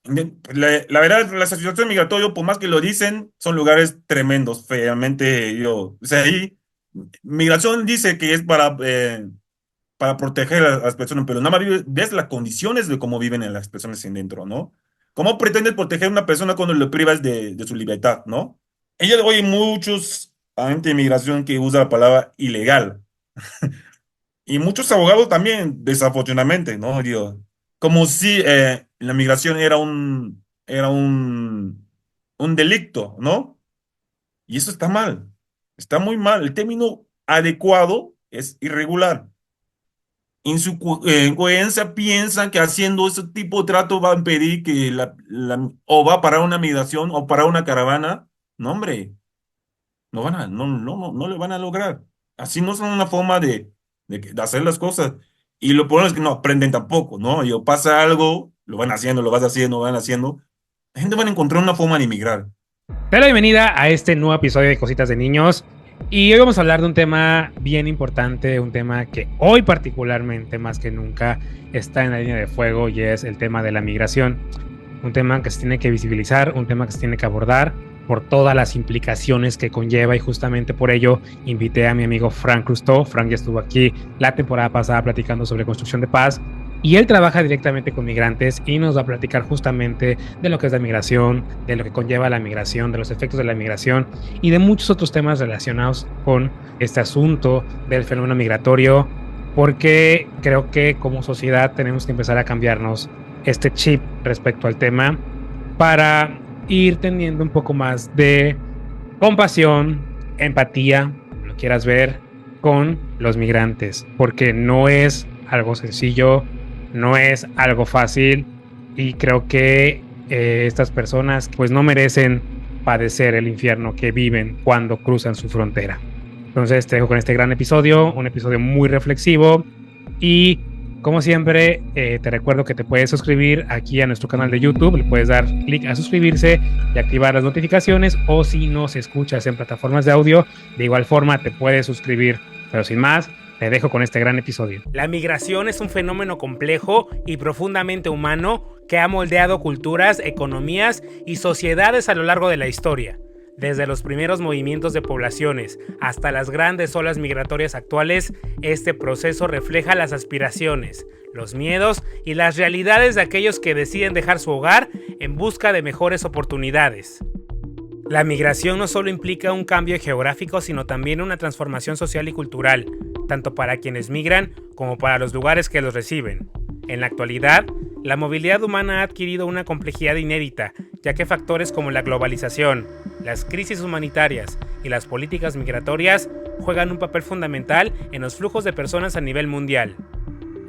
La verdad, la situación migratoria, por más que lo dicen, son lugares tremendos, feamente, o sea, ahí, migración dice que es para proteger a las personas, pero nada más ves las condiciones de cómo viven las personas en dentro, ¿no? ¿Cómo pretendes proteger a una persona cuando le privas de su libertad, ¿no? Ella de hoy hay muchos anti-inmigración que usa la palabra ilegal. Y muchos abogados también, desafortunadamente, ¿no? Digo, como si la migración era un delito, ¿no? Y eso está mal, está muy mal. El término adecuado es irregular. En su coherencia piensan que haciendo ese tipo de trato va a impedir que o va a parar una migración o parar una caravana. No, hombre, no lo van a lograr. Así no son una forma de hacer las cosas. Y lo peor es que no aprenden tampoco, ¿no? Y o pasa algo, lo van haciendo, lo vas haciendo, lo van haciendo. La gente va a encontrar una forma de emigrar. Te doy la bienvenida a este nuevo episodio de Cositas de Niños. Y hoy vamos a hablar de un tema bien importante, un tema que hoy particularmente más que nunca está en la línea de fuego y es el tema de la migración. Un tema que se tiene que visibilizar, un tema que se tiene que abordar por todas las implicaciones que conlleva y justamente por ello invité a mi amigo Frank Cousteau. Frank ya estuvo aquí la temporada pasada platicando sobre construcción de paz y él trabaja directamente con migrantes y nos va a platicar justamente de lo que es la migración, de lo que conlleva la migración, de los efectos de la migración y de muchos otros temas relacionados con este asunto del fenómeno migratorio, porque creo que como sociedad tenemos que empezar a cambiarnos este chip respecto al tema para ir teniendo un poco más de compasión, empatía, como lo quieras ver, con los migrantes, porque no es algo sencillo, no es algo fácil y creo que estas personas pues no merecen padecer el infierno que viven cuando cruzan su frontera. Entonces te dejo con este gran episodio, un episodio muy reflexivo y como siempre te recuerdo que te puedes suscribir aquí a nuestro canal de YouTube, le puedes dar clic a suscribirse y activar las notificaciones o si nos escuchas en plataformas de audio, de igual forma te puedes suscribir, pero sin más, te dejo con este gran episodio. La migración es un fenómeno complejo y profundamente humano que ha moldeado culturas, economías y sociedades a lo largo de la historia. Desde los primeros movimientos de poblaciones hasta las grandes olas migratorias actuales, este proceso refleja las aspiraciones, los miedos y las realidades de aquellos que deciden dejar su hogar en busca de mejores oportunidades. La migración no solo implica un cambio geográfico, sino también una transformación social y cultural, tanto para quienes migran como para los lugares que los reciben. En la actualidad, la movilidad humana ha adquirido una complejidad inédita, ya que factores como la globalización, las crisis humanitarias y las políticas migratorias juegan un papel fundamental en los flujos de personas a nivel mundial.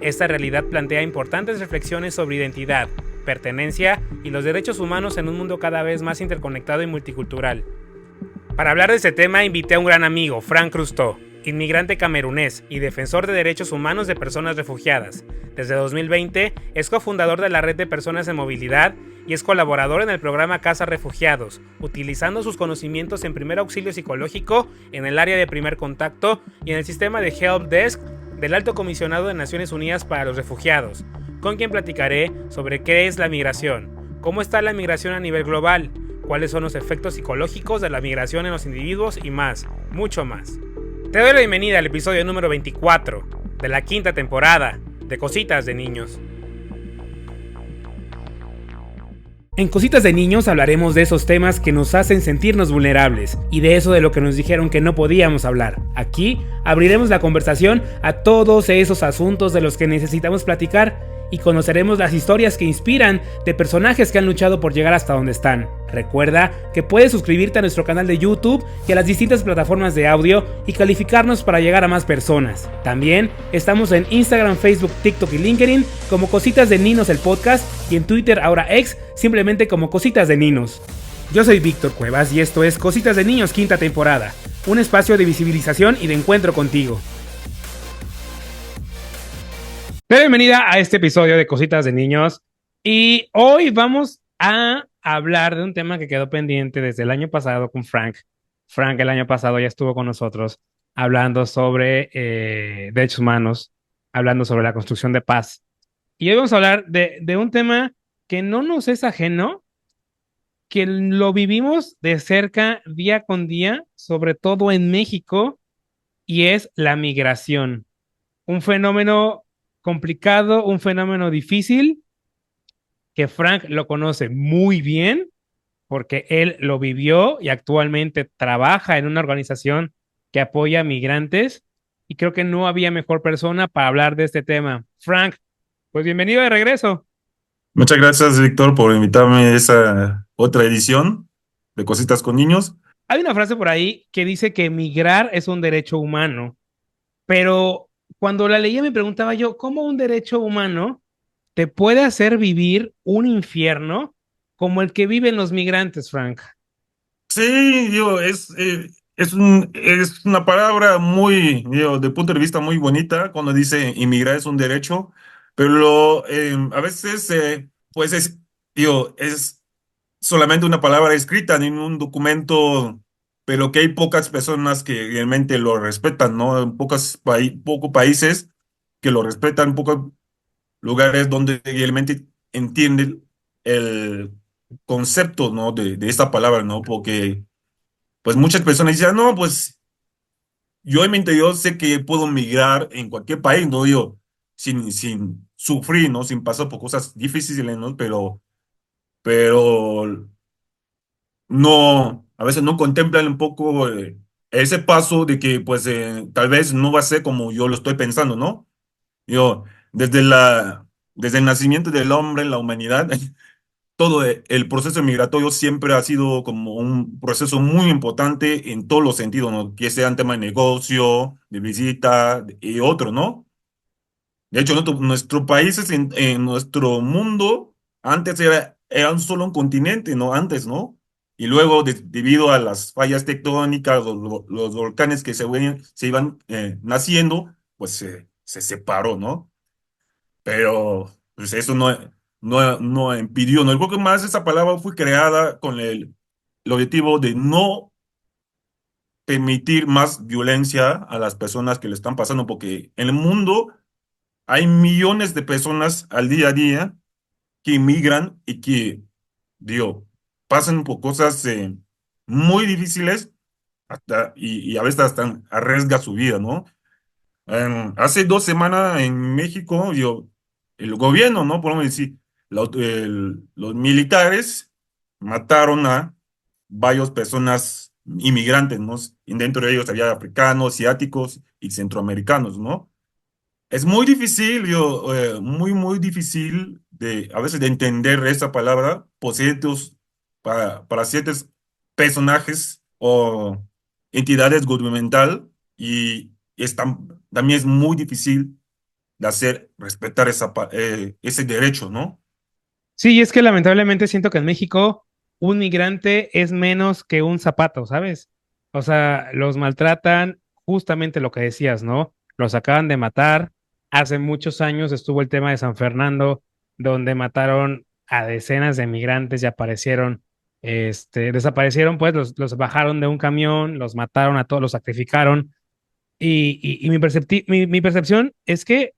Esta realidad plantea importantes reflexiones sobre identidad, pertenencia y los derechos humanos en un mundo cada vez más interconectado y multicultural. Para hablar de este tema invité a un gran amigo, Frank Cousteau, inmigrante camerunés y defensor de derechos humanos de personas refugiadas. Desde 2020 es cofundador de la Red de Personas en Movilidad y es colaborador en el programa Casa Refugiados, utilizando sus conocimientos en primer auxilio psicológico, en el área de primer contacto y en el sistema de Help Desk del Alto Comisionado de Naciones Unidas para los Refugiados, con quien platicaré sobre qué es la migración, cómo está la migración a nivel global, cuáles son los efectos psicológicos de la migración en los individuos y más, mucho más. Te doy la bienvenida al episodio número 24 de la quinta temporada de Cositas de Niños. En Cositas de Niños hablaremos de esos temas que nos hacen sentirnos vulnerables y de eso de lo que nos dijeron que no podíamos hablar. Aquí abriremos la conversación a todos esos asuntos de los que necesitamos platicar y conoceremos las historias que inspiran de personajes que han luchado por llegar hasta donde están. Recuerda que puedes suscribirte a nuestro canal de YouTube y a las distintas plataformas de audio y calificarnos para llegar a más personas. También estamos en Instagram, Facebook, TikTok y LinkedIn como Cositas de Ninos el podcast y en Twitter, ahora X, simplemente como Cositas de Ninos. Yo soy Víctor Cuevas y esto es Cositas de Niños quinta temporada, un espacio de visibilización y de encuentro contigo. Bienvenida a este episodio de Cositas de Niños y hoy vamos a hablar de un tema que quedó pendiente desde el año pasado con Frank. Frank el año pasado ya estuvo con nosotros hablando sobre derechos humanos, hablando sobre la construcción de paz. Y hoy vamos a hablar de un tema que no nos es ajeno, que lo vivimos de cerca día con día, sobre todo en México, y es la migración. Un fenómeno complicado, un fenómeno difícil, que Frank lo conoce muy bien porque él lo vivió y actualmente trabaja en una organización que apoya a migrantes y creo que no había mejor persona para hablar de este tema. Frank, pues bienvenido de regreso. Muchas gracias, Víctor, por invitarme a esa otra edición de Cositas con Niños. Hay una frase por ahí que dice que migrar es un derecho humano, pero cuando la leía me preguntaba yo, ¿cómo un derecho humano te puede hacer vivir un infierno como el que viven los migrantes, Frank? Sí, es una palabra muy, de punto de vista muy bonita cuando dice inmigrar es un derecho, pero a veces, pues es solamente una palabra escrita en un documento, pero que hay pocas personas que realmente lo respetan, ¿no? Pocos países que lo respetan, pocos lugares donde realmente entienden el concepto, ¿no? De esta palabra, ¿no? Porque, pues muchas personas dicen, no, pues yo en mi interior sé que puedo migrar en cualquier país, ¿no? Yo, sin sufrir, ¿no? Sin pasar por cosas difíciles, ¿no? Pero no, a veces no contemplan un poco ese paso de que pues tal vez no va a ser como yo lo estoy pensando, ¿no? Yo, desde el nacimiento del hombre en la humanidad, todo el proceso migratorio siempre ha sido como un proceso muy importante en todos los sentidos, ¿no? Que sea en tema de negocio, de visita y otro, ¿no? De hecho, nuestro país en nuestro mundo antes era solo un continente, ¿no? Antes, ¿no? Y luego, debido a las fallas tectónicas, los volcanes que se iban naciendo, pues se separó, ¿no? Pero pues eso no impidió, ¿no? Yo creo que más esa palabra fue creada con el objetivo de no permitir más violencia a las personas que le están pasando, porque en el mundo hay millones de personas al día a día que inmigran y que, digo, pasan por cosas muy difíciles y a veces hasta arriesga su vida, ¿no? Hace 2 semanas en México, el gobierno, ¿no? Podemos decir, los militares mataron a varias personas inmigrantes, ¿no? Y dentro de ellos había africanos, asiáticos y centroamericanos, ¿no? Es muy difícil, muy difícil a veces de entender esa palabra por para ciertos personajes o entidades gubernamentales y también es muy difícil de hacer respetar ese derecho, ¿no? Sí, es que lamentablemente siento que en México un migrante es menos que un zapato, ¿sabes? O sea, los maltratan, justamente lo que decías, ¿no? Los acaban de matar. Hace muchos años estuvo el tema de San Fernando, donde mataron a decenas de migrantes y aparecieron, desaparecieron, pues los bajaron de un camión, los mataron a todos, los sacrificaron. Y mi percepción es que,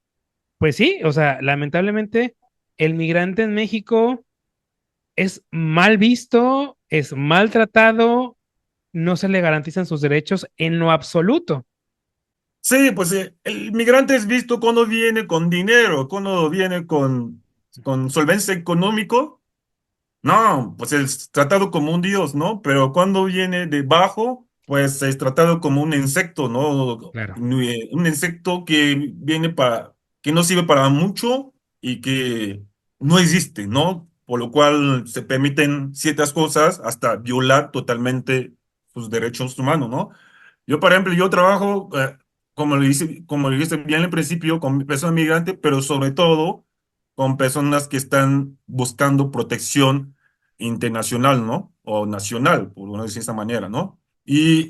pues sí, o sea, lamentablemente el migrante en México es mal visto, es maltratado, no se le garantizan sus derechos en lo absoluto. Sí, pues el migrante es visto cuando viene con dinero, cuando viene con solvencia económico. No, pues es tratado como un dios, ¿no? Pero cuando viene debajo, pues es tratado como un insecto, ¿no? Claro. Un insecto que no sirve para mucho y que no existe, ¿no? Por lo cual se permiten ciertas cosas hasta violar totalmente sus derechos humanos, ¿no? Yo, por ejemplo, yo trabajo, como le dijiste bien al principio, con personas migrantes, pero sobre todo con personas que están buscando protección internacional, ¿no? O nacional, por uno decir de esa manera, ¿no? Y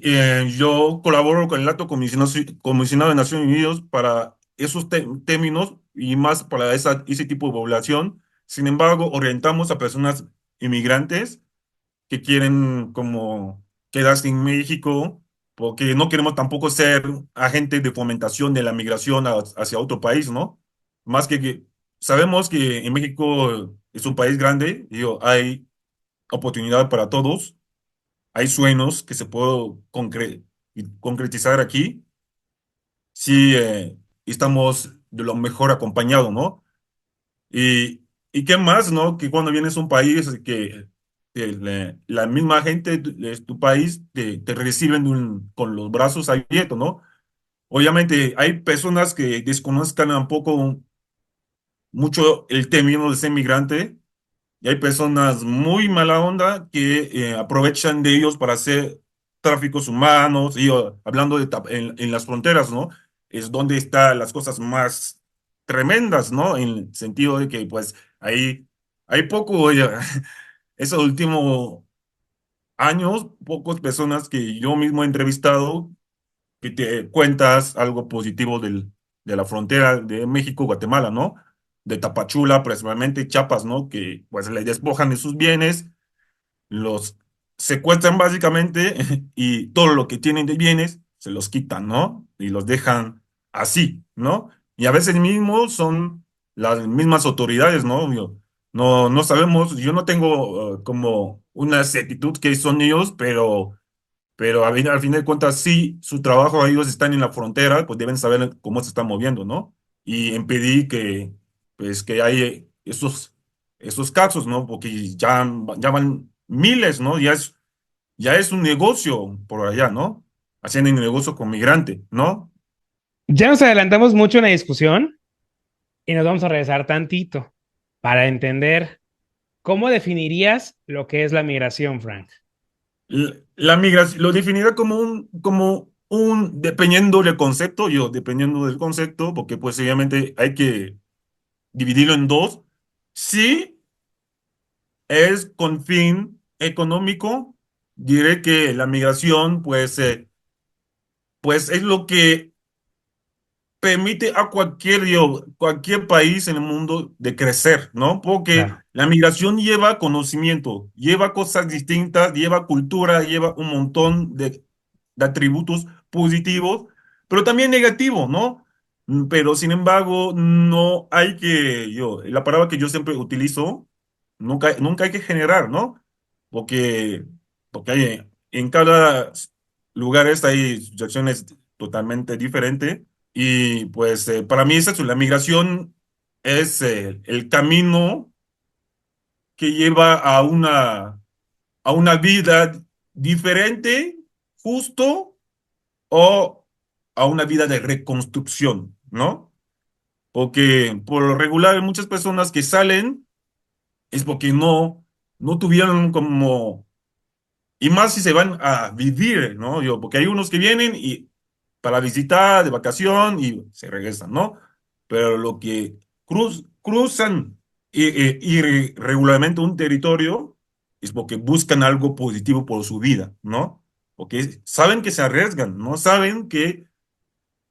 yo colaboro con el Alto Comisionado de Naciones Unidas para esos términos y más para ese tipo de población. Sin embargo, orientamos a personas inmigrantes que quieren como quedarse en México, porque no queremos tampoco ser agentes de fomentación de la migración hacia otro país, ¿no? Más que sabemos que en México es un país grande, digo, hay oportunidad para todos, hay sueños que se pueden concretizar aquí, si estamos de lo mejor acompañados, ¿no? Y qué más, ¿no? Que cuando vienes a un país que la misma gente de tu país te reciben con los brazos abiertos, ¿no? Obviamente hay personas que desconozcan un poco mucho el término de ser migrante y hay personas muy mala onda que aprovechan de ellos para hacer tráficos humanos y hablando en las fronteras, ¿no? Es donde están las cosas más tremendas, ¿no? En el sentido de que pues ahí hay poco, esos últimos años, pocas personas que yo mismo he entrevistado que te cuentas algo positivo de la frontera de México-Guatemala, ¿no? De Tapachula, principalmente Chiapas, ¿no? Que pues le despojan de sus bienes, los secuestran básicamente y todo lo que tienen de bienes se los quitan, ¿no? Y los dejan así, ¿no? Y a veces mismo son las mismas autoridades, ¿no? No sabemos, yo no tengo como una exactitud que son ellos, pero al fin de cuentas, sí, su trabajo, ellos están en la frontera, pues deben saber cómo se están moviendo, ¿no? Y impedir que, pues, que hay esos casos, ¿no? Porque ya van miles, ¿no? Ya es un negocio por allá, ¿no? Haciendo un negocio con migrante, ¿no? Ya nos adelantamos mucho en la discusión y nos vamos a regresar tantito para entender cómo definirías lo que es la migración, Frank. La migración lo definirá dependiendo del concepto, dependiendo del concepto, porque pues obviamente hay que dividirlo en dos. Sí, es con fin económico. Diré que la migración, pues es lo que permite a cualquier país en el mundo de crecer, ¿no? Porque Claro. la migración lleva conocimiento, lleva cosas distintas, lleva cultura, lleva un montón de atributos positivos, pero también negativos, ¿no? Pero sin embargo, no hay la palabra que yo siempre utilizo, nunca hay que generar, ¿no? Porque, porque en cada lugar hay situaciones totalmente diferentes y pues para mí es eso, la migración es el camino que lleva a una vida diferente, justo, o a una vida de reconstrucción, ¿no? Porque por lo regular muchas personas que salen es porque no tuvieron como y más si se van a vivir, ¿no? Porque hay unos que vienen y para visitar de vacación y se regresan, ¿no? Pero lo que cruzan irregularmente un territorio es porque buscan algo positivo por su vida, ¿no? Porque saben que se arriesgan, ¿no? Saben que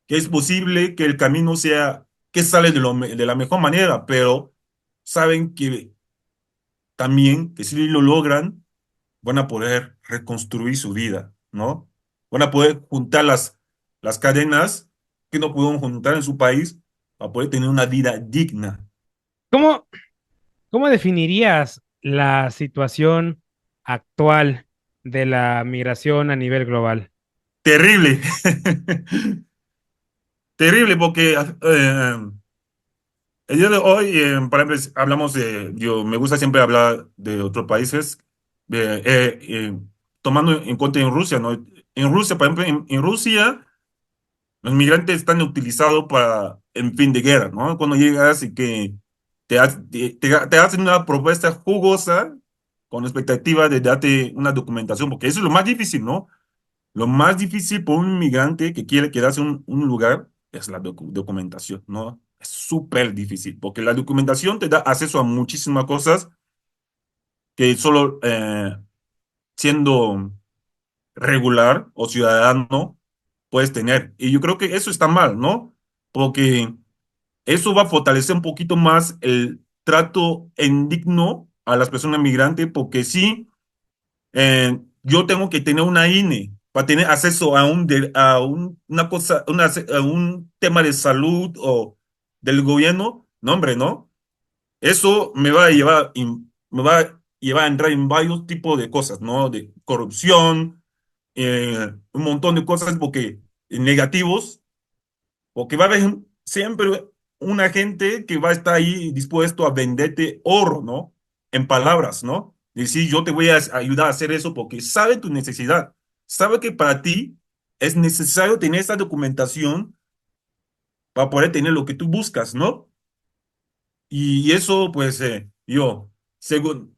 es posible que el camino sea, que sale de la mejor manera, pero saben que también que si lo logran van a poder reconstruir su vida, ¿no? Van a poder juntar las cadenas que no pudieron juntar en su país para poder tener una vida digna. ¿Cómo, cómo definirías la situación actual de la migración a nivel global? Terrible, terrible, porque el día de hoy, por ejemplo, hablamos me gusta siempre hablar de otros países, tomando en cuenta en Rusia, ¿no? En Rusia, por ejemplo, en Rusia, los migrantes están utilizados en fin de guerra, ¿no? Cuando llegas y que te hacen una propuesta jugosa con expectativa de darte una documentación, porque eso es lo más difícil, ¿no? Lo más difícil por un inmigrante que quiere quedarse en un lugar es la documentación, ¿no? Es súper difícil, porque la documentación te da acceso a muchísimas cosas que solo siendo regular o ciudadano puedes tener. Y yo creo que eso está mal, ¿no? Porque eso va a fortalecer un poquito más el trato indigno a las personas migrantes, porque sí, yo tengo que tener una INE para tener acceso una cosa, a un tema de salud o del gobierno. No, hombre, ¿no? Eso me va a llevar, me va a llevar a entrar en varios tipos de cosas, ¿no? De corrupción, un montón de cosas porque negativos, porque va a haber siempre una gente que va a estar ahí dispuesto a venderte oro, ¿no? En palabras, ¿no? Decir, yo te voy a ayudar a hacer eso porque sabe tu necesidad, sabe que para ti es necesario tener esa documentación para poder tener lo que tú buscas, ¿no? Y eso, pues, según,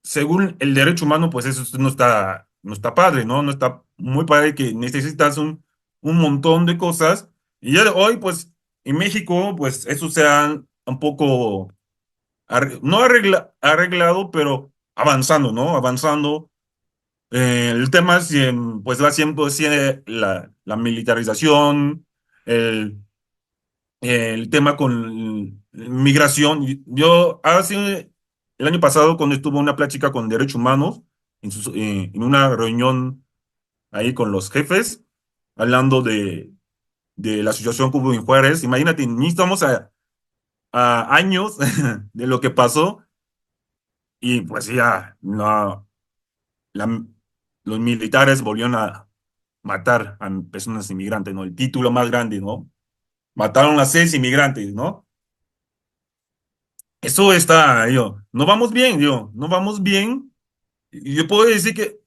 según el derecho humano, pues eso no está padre, ¿no? No está muy padre que necesitas un montón de cosas. Y ya de hoy, pues, en México, pues eso se han un poco, no arreglado, pero avanzando, ¿no? Avanzando. El tema es, pues, va siempre la militarización, el, el tema con migración. Yo hace el año pasado, cuando estuve en una plática con derechos humanos, en una reunión ahí con los jefes, hablando de la situación que hubo en Juárez, imagínate, ni estamos a años de lo que pasó y pues ya, no, la- los militares volvieron a matar a personas inmigrantes, ¿no? El título más grande, ¿no? Mataron a 6 inmigrantes, ¿no? Eso está, no vamos bien, no vamos bien. Y yo puedo decir que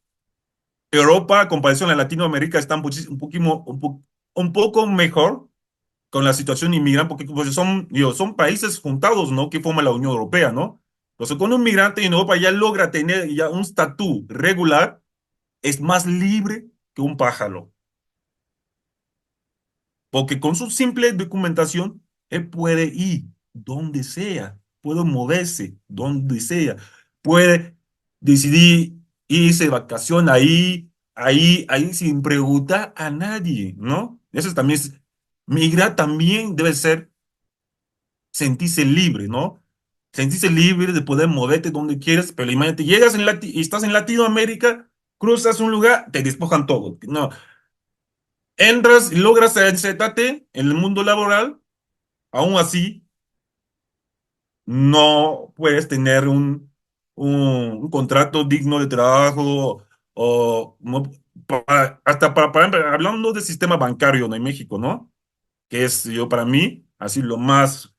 Europa, a comparación a Latinoamérica, está un poco mejor con la situación inmigrante, porque pues, son países juntados, ¿no? Que forman la Unión Europea, ¿no? Entonces, cuando un migrante en Europa ya logra tener ya un estatus regular, es más libre que un pájaro. Porque con su simple documentación, él puede ir donde sea, puede moverse donde sea, puede decidir irse de vacación ahí sin preguntar a nadie, ¿no? Eso también migrar también debe ser sentirse libre, ¿no? Sentirse libre de poder moverte donde quieras, pero imagínate, y estás en Latinoamérica, cruzas un lugar, te despojan todo, ¿no? Entras y logras insertarte en el mundo laboral. Aún así, no puedes tener un contrato digno de trabajo o hasta hablando del sistema bancario, ¿no? En México, ¿no? Que es yo para mí, así lo más,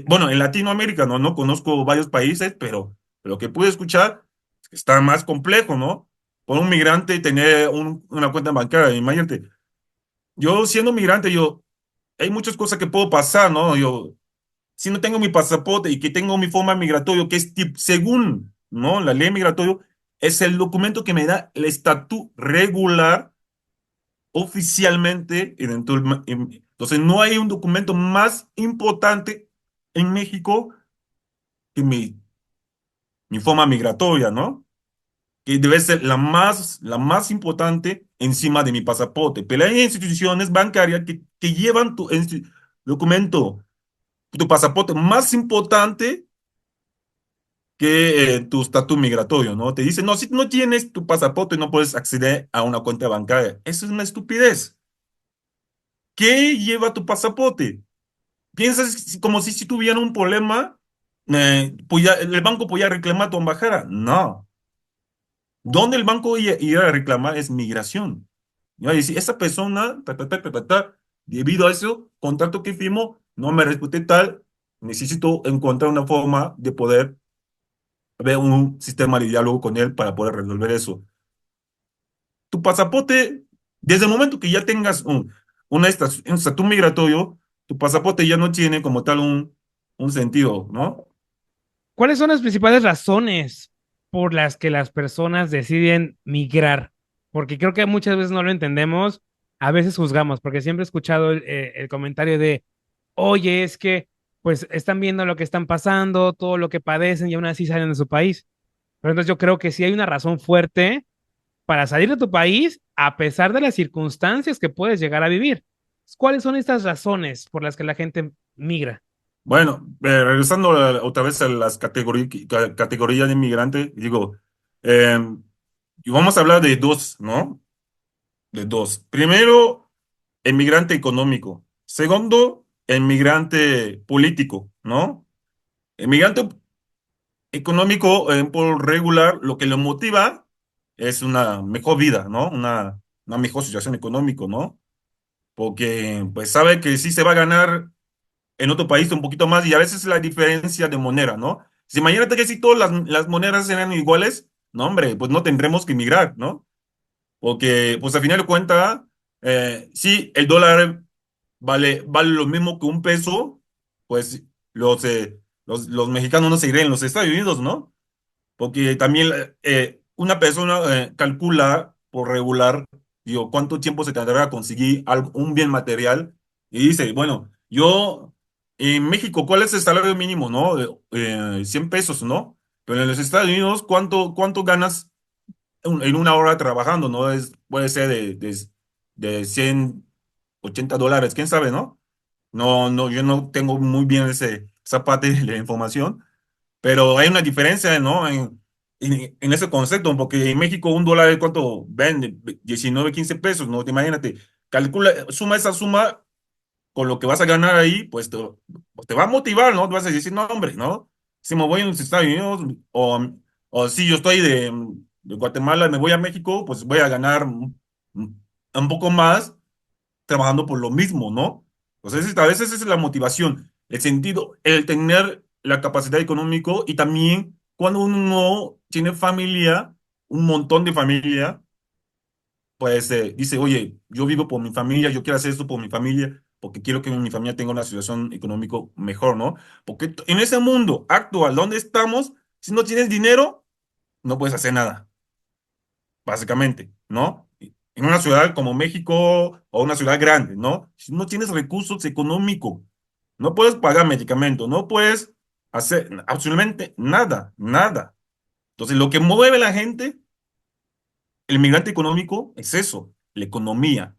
bueno, en Latinoamérica, ¿no? No conozco varios países, pero lo que pude escuchar está más complejo, ¿no? Por un migrante tener una cuenta bancaria, imagínate. Yo siendo migrante, hay muchas cosas que puedo pasar, ¿no? Si no tengo mi pasaporte y que tengo mi forma migratoria, que es según, ¿no? La ley migratoria, es el documento que me da el estatus regular oficialmente. Entonces, no hay un documento más importante en México que mi forma migratoria, ¿no? Que debe ser la más importante encima de mi pasaporte. Pero hay instituciones bancarias que llevan tu documento, tu pasaporte más importante que tu estatus migratorio, ¿no? Te dicen, no, si no tienes tu pasaporte no puedes acceder a una cuenta bancaria. Eso es una estupidez. ¿Qué lleva tu pasaporte? ¿Piensas como si tuviera un problema, el banco podía reclamar tu embajada? No. ¿Dónde el banco irá a reclamar es migración? Y va a decir, esa persona, debido a eso, contrato que firmó, no me respeté tal, necesito encontrar una forma de poder ver un sistema de diálogo con él para poder resolver eso. Tu pasaporte, desde el momento que ya tengas un estatus migratorio, tu pasaporte ya no tiene como tal un sentido, ¿no? ¿Cuáles son las principales razones por las que las personas deciden migrar? Porque creo que muchas veces no lo entendemos, a veces juzgamos, porque siempre he escuchado el comentario de, oye, es que pues están viendo lo que están pasando, todo lo que padecen y aún así salen de su país. Pero entonces yo creo que sí hay una razón fuerte para salir de tu país a pesar de las circunstancias que puedes llegar a vivir. ¿Cuáles son estas razones por las que la gente migra? Bueno, regresando otra vez a las categorías de inmigrante, digo, eh, y vamos a hablar de dos, ¿no? De dos. Primero, el migrante económico. Segundo, el migrante político, ¿no? El migrante económico, por regular, lo que lo motiva es una mejor vida, ¿no? Una mejor situación económica, ¿no? Porque pues sabe que sí se va a ganar en otro país un poquito más y a veces la diferencia de moneda, ¿no? Si imagínate que si todas las monedas eran iguales, no, hombre, pues no tendremos que emigrar, ¿no? Porque pues al final de cuentas, sí, el dólar vale lo mismo que un peso, pues los mexicanos no se irían en los Estados Unidos, ¿no? Porque también una persona calcula por regular, digo, cuánto tiempo se tardará a conseguir un bien material y dice, bueno, yo en México, ¿cuál es el salario mínimo, no? 100 pesos, ¿no? Pero en los Estados Unidos, ¿cuánto ganas en una hora trabajando, ¿no? Puede ser de $180, quién sabe, ¿no? No, no, yo no tengo muy bien esa parte de la información, pero hay una diferencia, ¿no? En ese concepto, porque en México un dólar, ¿cuánto vende? 19, 15 pesos, ¿no? Imagínate, calcula, suma esa suma con lo que vas a ganar ahí, pues te va a motivar, ¿no? Te vas a decir, no, hombre, ¿no? Si me voy a los Estados Unidos, o si yo estoy de Guatemala, me voy a México, pues voy a ganar un poco más trabajando por lo mismo, ¿no? Entonces, a veces esa es la motivación, el sentido, el tener la capacidad económica y también cuando uno tiene familia, un montón de familia, pues dice, oye, yo vivo por mi familia, yo quiero hacer esto por mi familia, porque quiero que mi familia tenga una situación económica mejor, ¿no? Porque en ese mundo actual donde estamos, si no tienes dinero, no puedes hacer nada básicamente, ¿no? En una ciudad como México o una ciudad grande, ¿no? Si no tienes recursos económicos, no puedes pagar medicamentos, no puedes hacer absolutamente nada, nada. Entonces, lo que mueve a la gente, el migrante económico, es eso, la economía,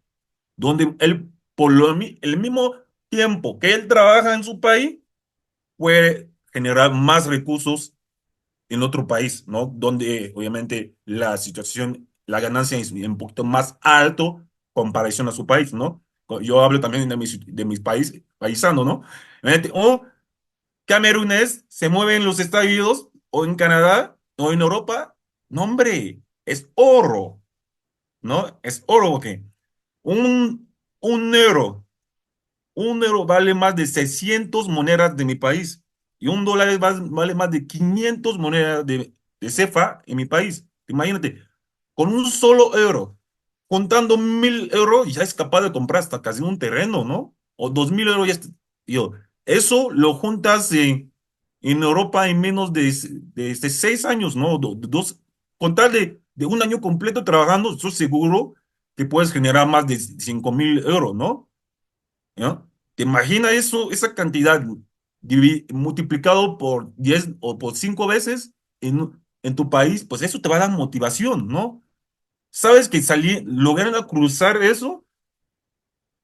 donde él, el mismo tiempo que él trabaja en su país, puede generar más recursos en otro país, ¿no? Donde obviamente la situación, la ganancia es un poquito más alto comparación a su país, ¿no? Yo hablo también de mis paisanos, ¿no? Imagínate, o camerunés se mueve en los Estados Unidos o en Canadá o en Europa, no, hombre, es oro, ¿no? Es oro, porque un euro un euro vale más de 600 monedas de mi país y un dólar vale más de 500 monedas de CFA en mi país. Imagínate, con un solo euro, contando 1.000 euros, ya es capaz de comprar hasta casi un terreno, ¿no? O 2.000 euros, yo, eso lo juntas en Europa en menos de 6 años, ¿no? Con tal de un año completo trabajando, estoy seguro que puedes generar más de 5.000 euros, ¿no? ¿No? ¿Te imaginas eso, esa cantidad multiplicado por 10 o por 5 veces en tu país? Pues eso te va a dar motivación, ¿no? ¿Sabes que lograron a cruzar eso?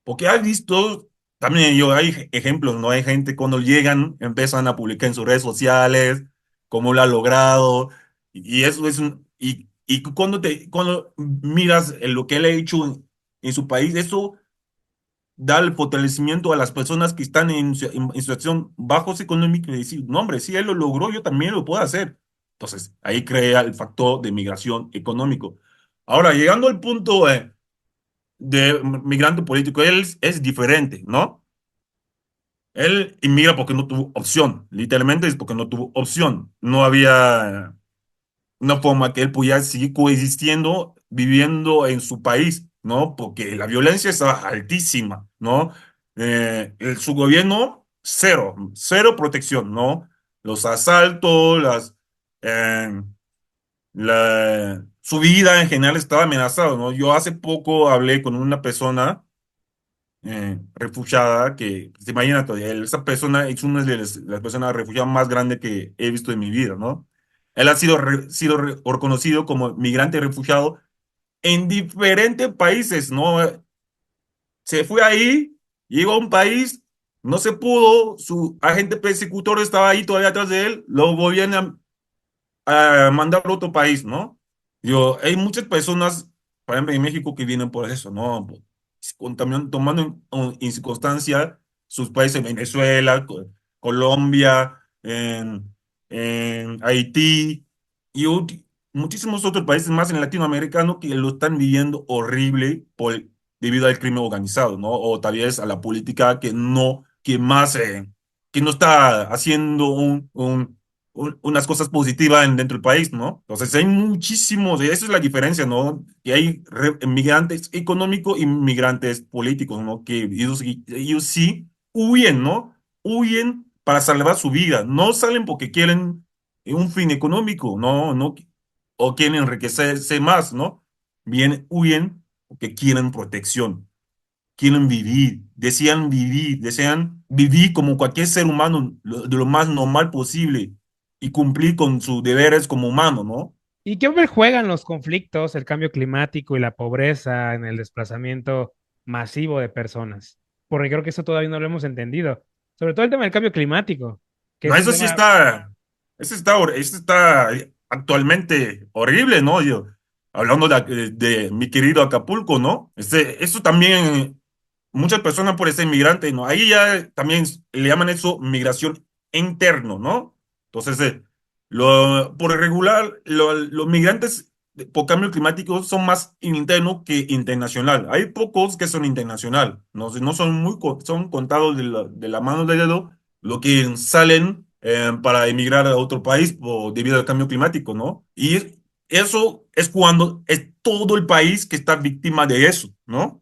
Porque has visto, también yo, hay ejemplos, ¿no? Hay gente cuando llegan, empiezan a publicar en sus redes sociales cómo lo ha logrado, y eso es y cuando miras lo que él ha hecho en su país, eso dar el fortalecimiento a las personas que están en situación bajos económicos y decir, no, hombre, si él lo logró, yo también lo puedo hacer. Entonces, ahí crea el factor de migración económico. Ahora, llegando al punto de migrante político, él es diferente, ¿no? Él inmigra porque no tuvo opción, literalmente es porque no tuvo opción. No había una forma que él pudiera seguir coexistiendo, viviendo en su país, ¿no? Porque la violencia estaba altísima, ¿no? Su gobierno, cero, cero protección, ¿no? Los asaltos, eh, su vida en general estaba amenazada, ¿no? Yo hace poco hablé con una persona refugiada que, pues, imagínate, esa persona es una de las personas refugiadas más grandes que he visto en mi vida, ¿no? Él ha sido reconocido como migrante refugiado en diferentes países, ¿no? Se fue ahí, llegó a un país, no se pudo, su agente persecutor estaba ahí todavía atrás de él, lo volvían a mandar a otro país, ¿no? Hay muchas personas, por ejemplo, en México que vienen por eso, ¿no? Tomando en circunstancia sus países, Venezuela, Colombia. en Haití y muchísimos otros países más en Latinoamérica que lo están viviendo horrible debido al crimen organizado, ¿no? O tal vez a la política que no está haciendo unas cosas positivas dentro del país, ¿no? Entonces hay muchísimos, y esa es la diferencia, ¿no? Que hay migrantes económicos y migrantes políticos, ¿no? Que ellos sí huyen, ¿no? Huyen para salvar su vida, no salen porque quieren un fin económico, no, o quieren enriquecerse más, ¿no? Bien, huyen porque quieren protección, desean vivir como cualquier ser humano, de lo más normal posible y cumplir con sus deberes como humano, ¿no? ¿Y qué papel juegan los conflictos, el cambio climático y la pobreza en el desplazamiento masivo de personas? Porque creo que eso todavía no lo hemos entendido. Sobre todo el tema del cambio climático, que No, es un eso sí tema. eso está actualmente horrible, ¿no? Yo, hablando de mi querido Acapulco, ¿no? Eso también, muchas personas por ser inmigrante, ¿no? Ahí ya también le llaman eso migración interno, ¿no? Entonces, por regular, los migrantes por cambio climático son más internos que internacional. Hay pocos que son internacional, no son son contados de la mano de dedo lo que salen para emigrar a otro país debido al cambio climático, ¿no? Y eso es cuando es todo el país que está víctima de eso, ¿no?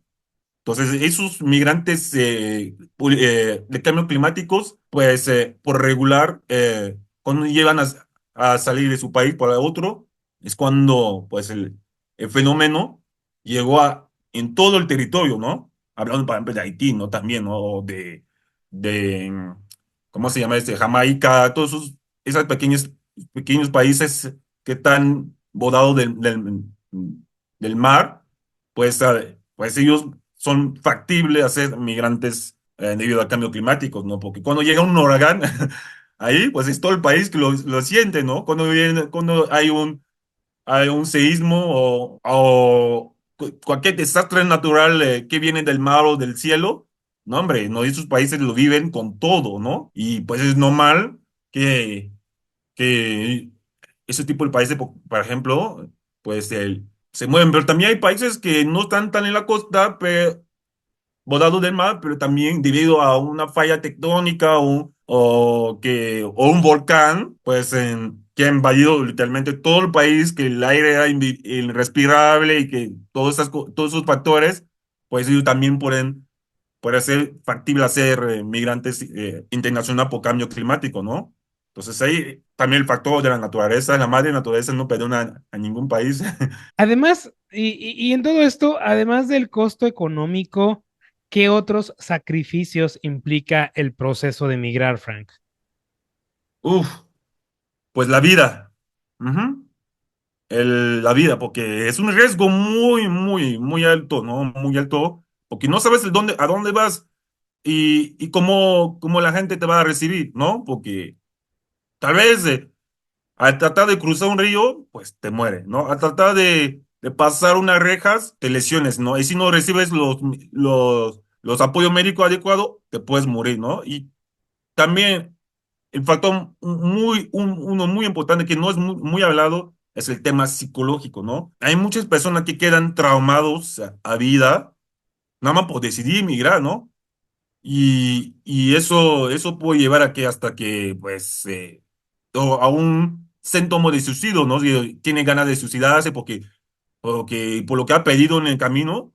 Entonces, esos migrantes de cambio climáticos, pues por regular, cuando llegan a salir de su país para otro, es cuando pues el fenómeno llegó en todo el territorio, ¿no? Hablando, por ejemplo, de Haití, ¿no? También, ¿no? O ¿cómo se llama este? Jamaica, esos pequeños países que están bordados del mar, pues, pues ellos son factibles a ser migrantes debido al cambio climático, ¿no? Porque cuando llega un huracán, ahí pues es todo el país que lo siente, ¿no? Cuando hay un seísmo o cualquier desastre natural que viene del mar o del cielo, no, hombre, no, esos países lo viven con todo, ¿no? Y pues es normal que, que ese tipo de países, por ejemplo, pues se mueven, pero también hay países que no están tan en la costa, pero bordado del mar, pero también debido a una falla tectónica o un volcán, pues que ha invadido literalmente todo el país, que el aire era irrespirable y que todos esos factores, pues ellos también puede ser factible hacer migrantes internacional por cambio climático, ¿no? Entonces ahí también el factor de la naturaleza, la madre naturaleza no perdona a ningún país. Además, y en todo esto, además del costo económico, ¿qué otros sacrificios implica el proceso de migrar, Frank? Uf, pues la vida. Ujú. La vida, porque es un riesgo muy alto, ¿no? Muy alto, porque no sabes a dónde vas y cómo la gente te va a recibir, ¿no? Porque tal vez al tratar de cruzar un río, pues te mueres, ¿no? Al tratar de pasar unas rejas, te lesiones, ¿no? Y si no recibes los apoyos médicos adecuados, te puedes morir, ¿no? Y también el factor uno muy importante que no es muy hablado es el tema psicológico, ¿no? Hay muchas personas que quedan traumados a vida, nada más por decidir emigrar, ¿no? Y eso puede llevar a que hasta que, pues, o a un síntoma de suicidio, ¿no? Si tiene ganas de suicidarse porque por lo que ha pedido en el camino,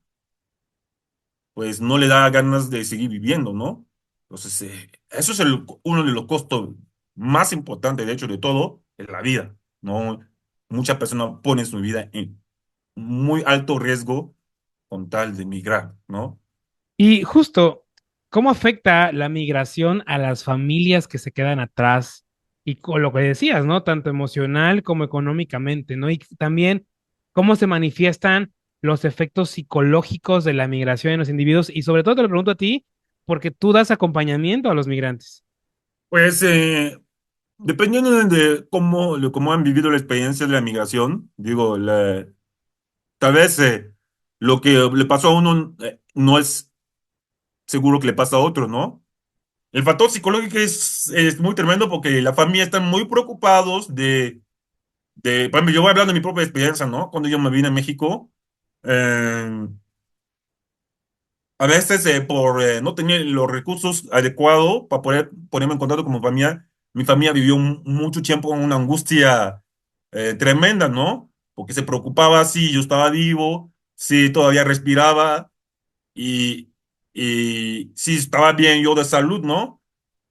pues no le da ganas de seguir viviendo, ¿no? Entonces, eso es uno de los costos más importantes, de hecho, de todo, es la vida, ¿no? Muchas personas ponen su vida en muy alto riesgo con tal de emigrar, ¿no? Y justo, ¿cómo afecta la migración a las familias que se quedan atrás? Y con lo que decías, ¿no? Tanto emocional como económicamente, ¿no? Y también cómo se manifiestan los efectos psicológicos de la migración en los individuos. Y sobre todo te lo pregunto a ti, porque tú das acompañamiento a los migrantes. Pues, dependiendo de cómo han vivido la experiencia de la migración, digo, tal vez lo que le pasó a uno no es seguro que le pasa a otro, ¿no? El factor psicológico es muy tremendo porque la familia están muy preocupados por ejemplo, yo voy hablando de mi propia experiencia, ¿no? Cuando yo me vine a México, eh, a veces por no tener los recursos adecuados para poder ponerme en contacto con mi familia vivió mucho tiempo en una angustia tremenda, ¿no? Porque se preocupaba si yo estaba vivo, si todavía respiraba y, y si estaba bien yo de salud, ¿no?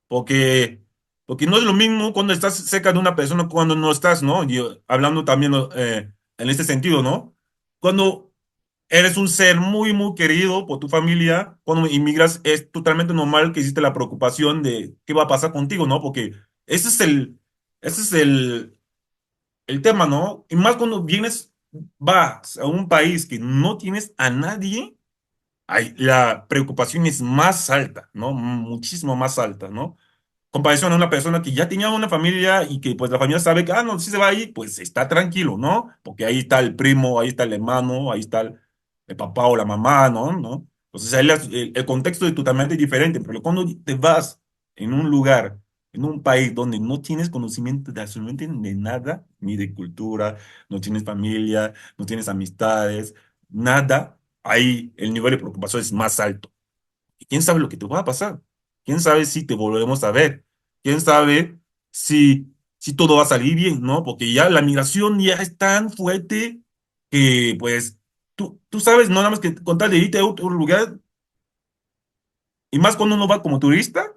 Porque, porque no es lo mismo cuando estás cerca de una persona cuando no estás, ¿no? Hablando también en este sentido, ¿no? Cuando eres un ser muy, muy querido por tu familia, cuando inmigras es totalmente normal que existe la preocupación de qué va a pasar contigo, ¿no? Porque ese es ese es el tema, ¿no? Y más cuando vas a un país que no tienes a nadie, la preocupación es más alta, ¿no? Muchísimo más alta, ¿no? Comparación a una persona que ya tenía una familia y que pues la familia sabe que, no, si se va ahí, pues está tranquilo, ¿no? Porque ahí está el primo, ahí está el hermano, ahí está el papá o la mamá, ¿no? ¿No? Entonces ahí el contexto es totalmente diferente, pero cuando te vas en un lugar, en un país donde no tienes conocimiento de absolutamente de nada, ni de cultura, no tienes familia, no tienes amistades, nada, ahí el nivel de preocupación es más alto. ¿Y quién sabe lo que te va a pasar? ¿Quién sabe si te volveremos a ver? ¿Quién sabe si todo va a salir bien, ¿no? Porque ya la migración ya es tan fuerte que, pues, tú sabes, no nada más que con tal de irte a otro lugar, y más cuando uno va como turista,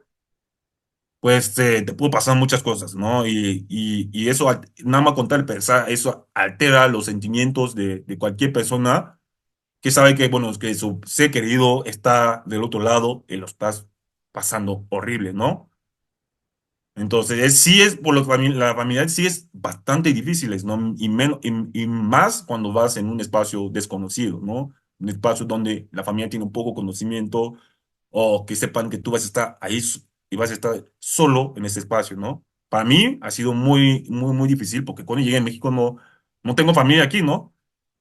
pues te puede pasar muchas cosas, ¿no? Y eso, nada más con tal de pensar, eso altera los sentimientos de cualquier persona que sabe que, bueno, que su ser querido está del otro lado y lo estás pasando horrible, ¿no? Entonces, sí es, por la familia sí es bastante difícil, ¿no? Y más cuando vas en un espacio desconocido, ¿no? Un espacio donde la familia tiene un poco conocimiento o que sepan que tú vas a estar ahí y vas a estar solo en ese espacio, ¿no? Para mí ha sido muy, muy, muy difícil porque cuando llegué a México no tengo familia aquí, ¿no?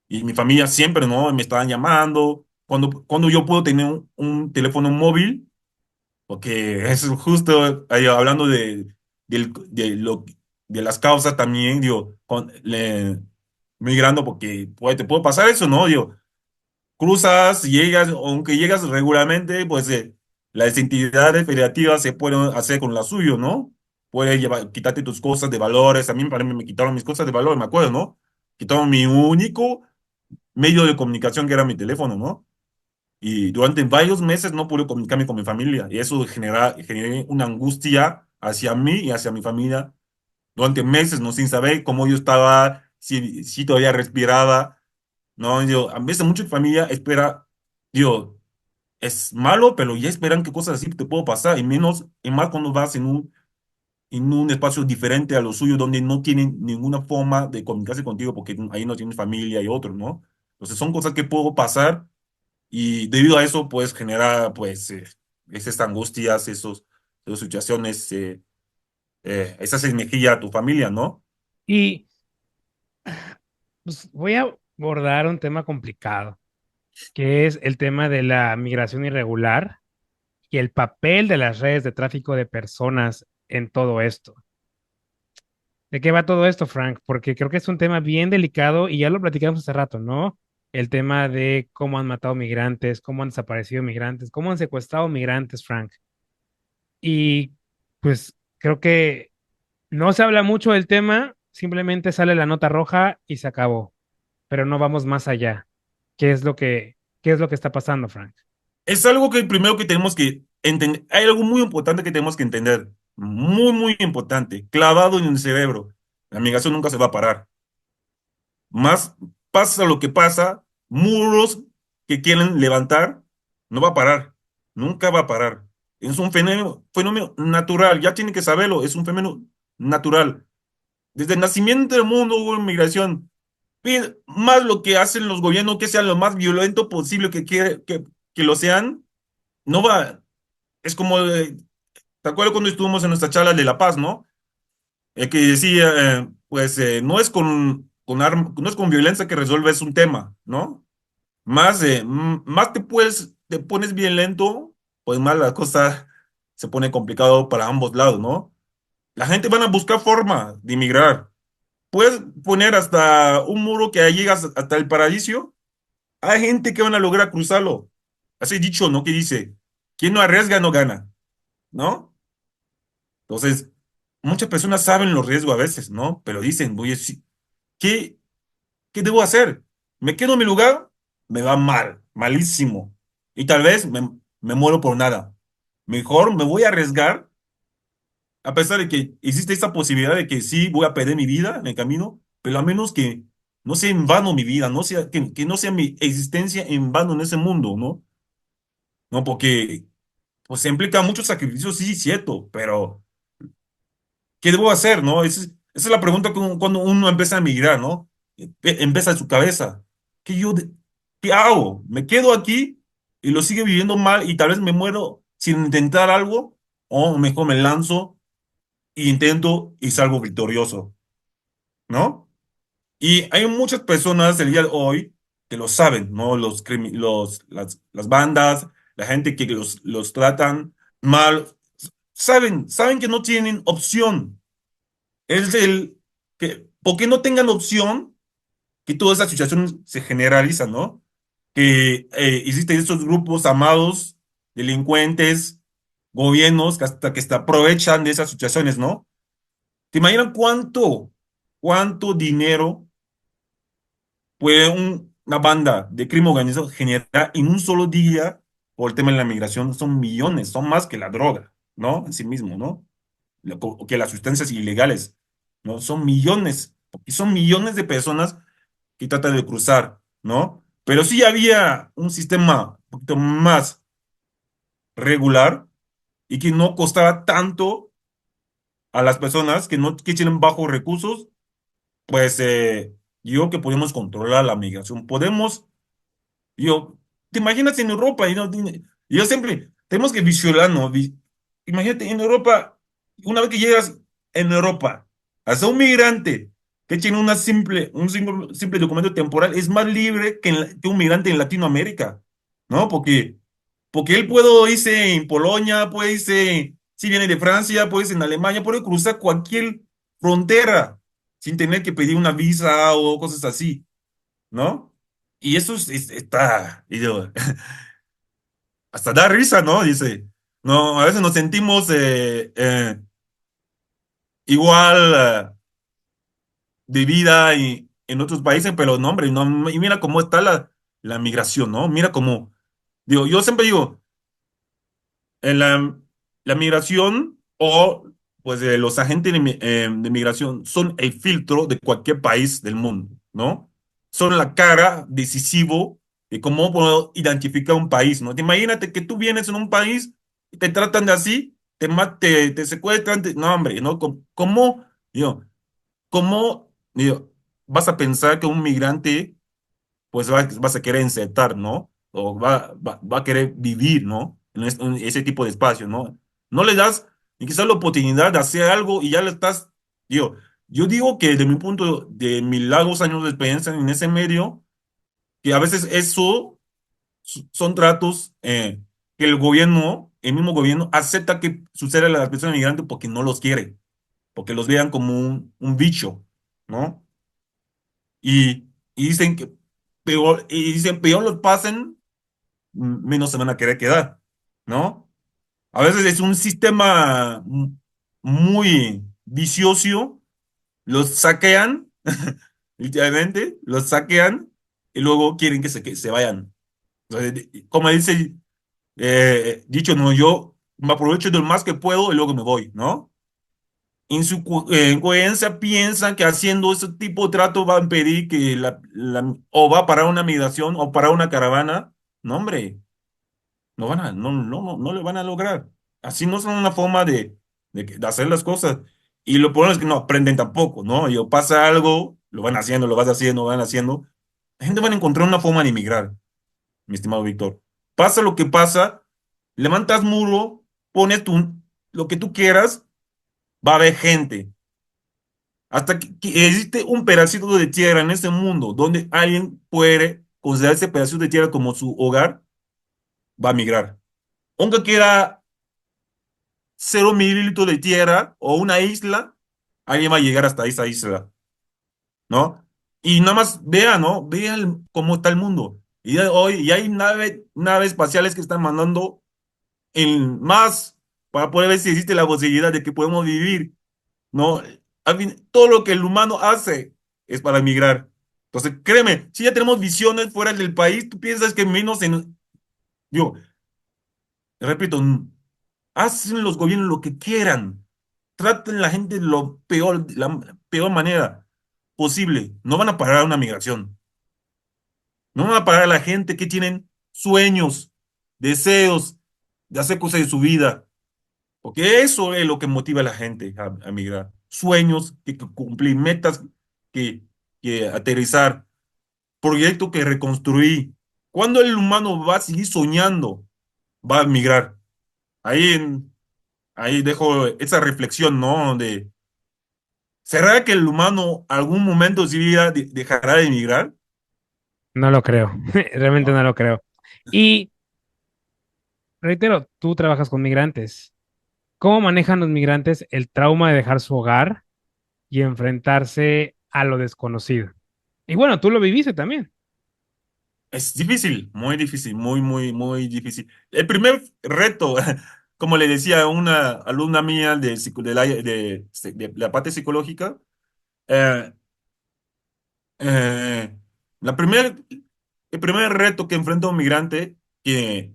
Y mi familia siempre, ¿no? Me estaban llamando. Cuando yo puedo tener un teléfono móvil, porque es justo ahí hablando de las causas también, digo, migrando, porque te puede pasar eso, ¿no? Digo, cruzas, llegas, aunque llegas regularmente, pues las entidades federativas se pueden hacer con la suyo, ¿no? Puede quitarte tus cosas de valores. A mí para mí me quitaron mis cosas de valor, me acuerdo, ¿no? Quitaron mi único medio de comunicación que era mi teléfono, ¿no? Y durante varios meses no pude comunicarme con mi familia y eso generó una angustia hacia mí y hacia mi familia durante meses, ¿no? Sin saber cómo yo estaba, si todavía respiraba, ¿no? Yo, a veces mucha familia espera, digo, es malo, pero ya esperan que cosas así te puedo pasar y más cuando vas en un espacio diferente a lo suyo donde no tienen ninguna forma de comunicarse contigo porque ahí no tienes familia y otros, ¿no? Entonces son cosas que puedo pasar y debido a eso, pues genera, pues, esas angustias, esas situaciones, esas energía a tu familia, ¿no? Y pues, voy a abordar un tema complicado, que es el tema de la migración irregular y el papel de las redes de tráfico de personas en todo esto. ¿De qué va todo esto, Frank? Porque creo que es un tema bien delicado y ya lo platicamos hace rato, ¿no? El tema de cómo han matado migrantes, cómo han desaparecido migrantes, cómo han secuestrado migrantes, Frank. Y pues creo que no se habla mucho del tema, simplemente sale la nota roja y se acabó, pero no vamos más allá. ¿Qué es lo qué es lo que está pasando, Frank? Es algo que primero que tenemos que entender, hay algo muy importante que tenemos que entender, muy, muy importante, clavado en el cerebro. La migración nunca se va a parar. Más pasa lo que pasa, muros que quieren levantar, no va a parar, nunca va a parar. Es un fenómeno natural, ya tienen que saberlo, es un fenómeno natural. Desde el nacimiento del mundo hubo inmigración. Pide más lo que hacen los gobiernos, que sean lo más violento posible que lo sean, no va. Es como, ¿te acuerdas cuando estuvimos en nuestra charla de La Paz, ¿no? Que decía, pues no es no es con violencia que resuelves un tema, ¿no? Más te pones violento, pues más la cosa se pone complicado para ambos lados, ¿no? La gente van a buscar forma de emigrar. Puedes poner hasta un muro que llegas hasta el paraíso. Hay gente que van a lograr cruzarlo. Así dicho, ¿no? Que dice, quien no arriesga no gana, ¿no? Entonces, muchas personas saben los riesgos a veces, ¿no? Pero dicen, oye, sí, ¿qué, qué debo hacer? ¿Me quedo en mi lugar? Me va mal, malísimo. Y tal vez me muero por nada. Mejor me voy a arriesgar, a pesar de que existe esta posibilidad de que sí voy a perder mi vida en el camino, pero a menos que no sea en vano mi vida, no sea, que no sea mi existencia en vano en ese mundo, ¿no? No, porque pues implica muchos sacrificios, sí, cierto, pero ¿qué debo hacer, no? Esa es la pregunta que cuando uno empieza a migrar, ¿no? Empieza en su cabeza. ¿Qué yo, qué hago? ¿Me quedo aquí y lo sigue viviendo mal y tal vez me muero sin intentar algo? ¿O mejor me lanzo e intento y salgo victorioso, ¿no? Y hay muchas personas el día de hoy que lo saben, ¿no? Las bandas, la gente que los tratan mal, saben que no tienen opción. Es el que, porque no tengan opción, que toda esa situación se generaliza, ¿no? Que existen estos grupos amados, delincuentes, gobiernos que hasta aprovechan de esas situaciones, ¿no? ¿Te imaginan cuánto dinero puede una banda de crimen organizado generar en un solo día por el tema de la migración? Son millones, son más que la droga, ¿no? En sí mismo, ¿no? Que las sustancias ilegales, ¿no? Son millones, y son millones de personas que tratan de cruzar, ¿no? Pero sí había un sistema un poquito más regular y que no costaba tanto a las personas que tienen bajos recursos, pues yo que podemos controlar la migración. Podemos, yo, ¿te imaginas en Europa? Yo siempre, tenemos que visualizar, ¿no? Imagínate en Europa, una vez que llegas en Europa, hasta un migrante que tiene simple documento temporal es más libre que un migrante en Latinoamérica, ¿no? Porque él puede irse en Polonia, puede irse, si viene de Francia, puede irse en Alemania, puede cruzar cualquier frontera sin tener que pedir una visa o cosas así, ¿no? Y eso está, hasta da risa, ¿no? Dice, no, a veces nos sentimos igual de vida en otros países, pero no, hombre, no, y mira cómo está la migración, ¿no? Mira cómo, digo, yo siempre digo, en la migración o pues los agentes de migración son el filtro de cualquier país del mundo, ¿no? Son la cara decisivo de cómo puedo identificar un país, ¿no? Te imagínate que tú vienes en un país y te tratan de así, te secuestran, no, hombre, ¿no? Digo, ¿cómo vas a pensar que un migrante pues vas a querer insertar, ¿no? O va a querer vivir, ¿no? En ese tipo de espacio, ¿no? No le das ni quizás la oportunidad de hacer algo y ya le estás, digo, yo digo que de mi punto, de mis largos años de experiencia en ese medio, que a veces eso son tratos que el mismo gobierno, acepta que suceda a las personas migrantes porque no los quiere, porque los vean como un bicho, ¿no? Y dicen que peor los pasen, menos se van a querer quedar, ¿no? A veces es un sistema muy vicioso, los saquean, literalmente, los saquean y luego quieren que se vayan. Entonces, como dice dicho, no, yo me aprovecho de lo más que puedo y luego me voy, ¿no? En su coherencia piensan que haciendo ese tipo de trato va a impedir que o va a parar una migración o parar una caravana. No, hombre, no lo van a lograr. Así no son una forma de hacer las cosas. Y lo peor es que no aprenden tampoco, ¿no? Y o pasa algo, lo van haciendo, lo vas haciendo, lo van haciendo. La gente va a encontrar una forma de emigrar, mi estimado Víctor. Pasa lo que pasa, levantas muro, pones lo que tú quieras, va a haber gente. Hasta que existe un pedacito de tierra en este mundo donde alguien puede considerar ese pedacito de tierra como su hogar, va a migrar. Aunque quiera 0 milímetros de tierra o una isla, alguien va a llegar hasta esa isla, ¿no? Y nada más vea, ¿no? Vea cómo está el mundo. Y hoy y hay naves espaciales que están mandando en más para poder ver si existe la posibilidad de que podemos vivir, ¿no? Al fin, todo lo que el humano hace es para emigrar. Entonces, créeme, si ya tenemos visiones fuera del país, tú piensas que menos en, yo, repito, hacen los gobiernos lo que quieran, traten a la gente de lo peor, de la peor manera posible. No van a parar una migración. No van a parar a la gente que tienen sueños, deseos de hacer cosas de su vida. Porque eso es lo que motiva a la gente a migrar. Sueños que cumplir, metas que, que aterrizar, proyectos que reconstruir. ¿Cuándo el humano va a seguir soñando? Va a migrar. Ahí, ahí dejo esa reflexión, ¿no? ¿Será que el humano algún momento de su vida dejará de migrar? No lo creo, realmente no lo creo. Y reitero, tú trabajas con migrantes. ¿Cómo manejan los migrantes el trauma de dejar su hogar y enfrentarse a lo desconocido? Y bueno, tú lo viviste también. Es difícil, muy difícil, muy, muy, muy difícil. El primer reto, como le decía a una alumna mía de la parte psicológica, eh, eh, la el primer reto que enfrenta un migrante que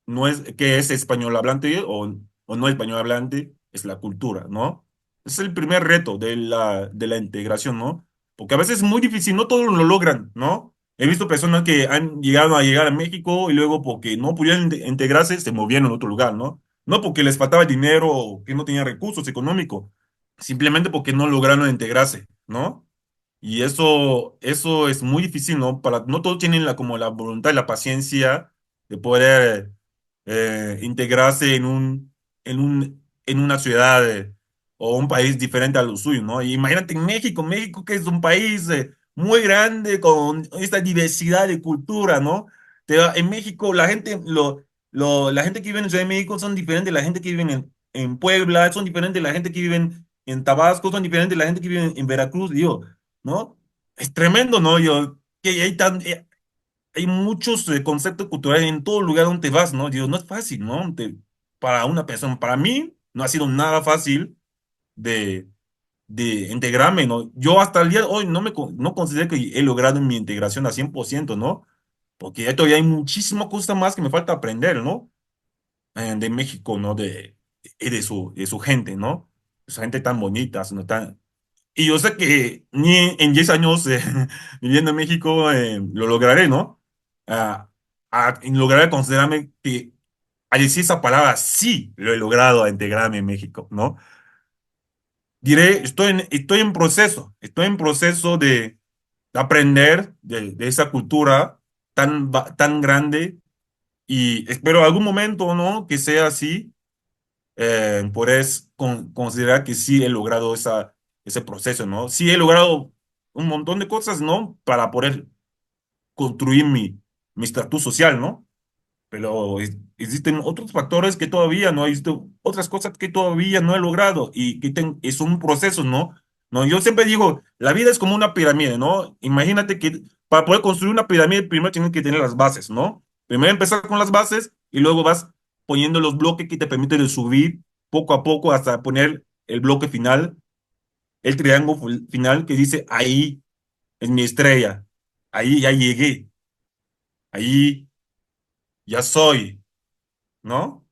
no es, que es español hablante o no español hablante, es la cultura, ¿no? Es el primer reto de la integración, ¿no? Porque a veces es muy difícil, no todos lo logran, ¿no? He visto personas que han llegado a llegar a México y luego porque no pudieron integrarse, se movieron a otro lugar, ¿no? No porque les faltaba dinero o que no tenían recursos económicos, simplemente porque no lograron integrarse, ¿no? Y eso es muy difícil, ¿no? No todos tienen como la voluntad y la paciencia de poder integrarse en una ciudad o un país diferente a lo suyo, ¿no? Y imagínate en México, México que es un país muy grande con esta diversidad de cultura, ¿no? En México la gente, la gente que vive en Ciudad de México son diferentes, la gente que vive en Puebla, son diferentes, la gente que vive en Tabasco, son diferentes, la gente que vive en Veracruz, digo, ¿no? Es tremendo, ¿no? Que hay muchos conceptos culturales en todo lugar donde vas, ¿no? Digo, no es fácil, ¿no? Para una persona, para mí, no ha sido nada fácil de, de integrarme, ¿no? Yo hasta el día de hoy no considero que he logrado mi integración a 100%, ¿no? Porque todavía hay muchísimas cosas más que me falta aprender, ¿no? De México, ¿no? De su gente, ¿no? Esa gente tan bonita, ¿no? Y yo sé que ni en 10 años viviendo en México lo lograré, ¿no? Ah, lograré considerarme que al decir esa palabra, sí lo he logrado a integrarme en México, ¿no? Diré, estoy en proceso de aprender de esa cultura tan grande y espero algún momento, ¿no? Que sea así, considerar que sí he logrado ese proceso, ¿no? Sí he logrado un montón de cosas, ¿no? Para poder construir mi estatus social, ¿no? Pero existen otros factores que todavía no he visto, otras cosas que todavía no he logrado y es un proceso, ¿no? No, yo siempre digo, la vida es como una pirámide, ¿no? Imagínate que para poder construir una pirámide primero tienes que tener las bases, ¿no? Primero empezar con las bases y luego vas poniendo los bloques que te permiten de subir poco a poco hasta poner el bloque final, el triángulo final que dice, ahí es mi estrella, ahí ya llegué, ahí ya soy, ¿no?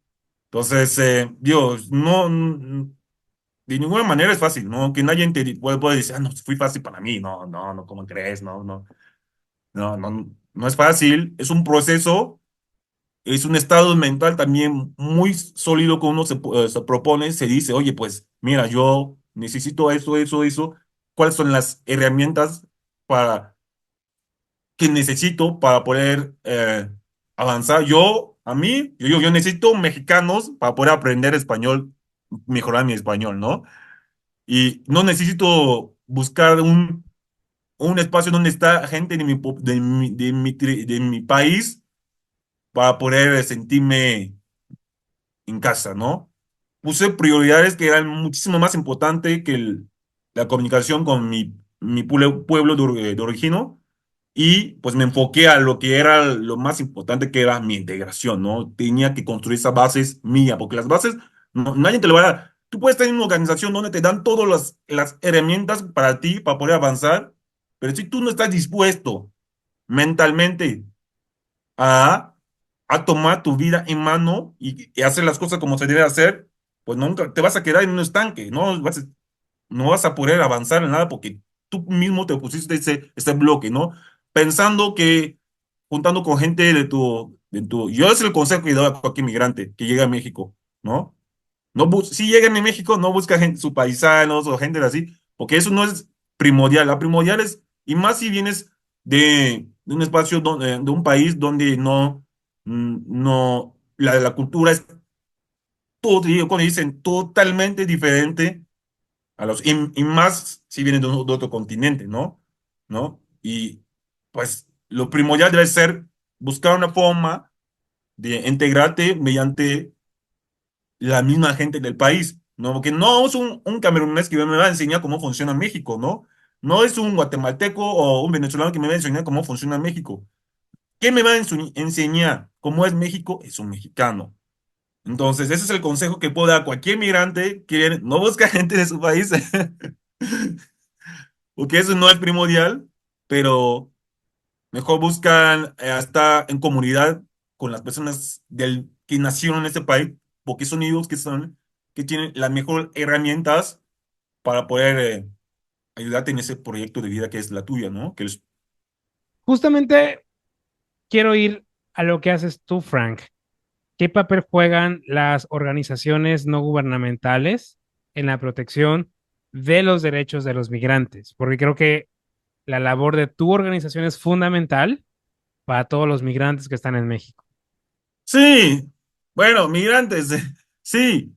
Entonces, Dios, de ninguna manera es fácil, ¿no? Que nadie puede decir, ah, no, fue fácil para mí. No, no, no, ¿cómo crees? No, no, no, no, no es fácil. Es un proceso, es un estado mental también muy sólido que uno se propone, se dice, oye, pues, mira, yo necesito eso, eso, eso. ¿Cuáles son las herramientas para que necesito para poder avanzar? Yo necesito mexicanos para poder aprender español, mejorar mi español, ¿no? Y no necesito buscar un espacio donde está gente de mi país para poder sentirme en casa, ¿no? puse prioridades que eran muchísimo más importantes que la comunicación con mi pueblo de origen, y pues me enfoqué a lo que era lo más importante, que era mi integración, ¿no? Tenía que construir esas bases mías, porque las bases nadie te lo va a dar. Tú puedes tener una organización donde te dan todas las herramientas para ti, para poder avanzar, pero si tú no estás dispuesto mentalmente a, a tomar tu vida en mano y hacer las cosas como se debe hacer, pues nunca te vas a quedar en un estanque, no vas a poder avanzar en nada porque tú mismo te pusiste ese bloque, ¿no? Pensando que juntando con gente yo es el consejo que doy a cualquier migrante que llega a México, ¿no? Si llegan a México, no busca gente, sus paisanos o gente así, porque eso no es primordial. La primordial es, y más si vienes de un espacio, de un país donde no, la cultura es todo, cuando dicen, totalmente diferente y más si vienen de otro continente, ¿no? ¿No? Y pues lo primordial debe ser buscar una forma de integrarte mediante la misma gente del país, ¿no? Porque no es un camerunés que me va a enseñar cómo funciona México, ¿no? No es un guatemalteco o un venezolano que me va a enseñar cómo funciona México. ¿Qué me va a enseñar cómo es México? Es un mexicano. Entonces, ese es el consejo que puedo dar a cualquier migrante que no busca gente de su país, porque eso no es primordial, pero mejor buscan estar en comunidad con las personas que nacieron en ese país, porque son ellos que tienen las mejores herramientas para poder ayudarte en ese proyecto de vida que es la tuya, ¿no? Justamente quiero ir a lo que haces tú, Frank. ¿Qué papel juegan las organizaciones no gubernamentales en la protección de los derechos de los migrantes? Porque creo que la labor de tu organización es fundamental para todos los migrantes que están en México. Sí, bueno, migrantes, sí.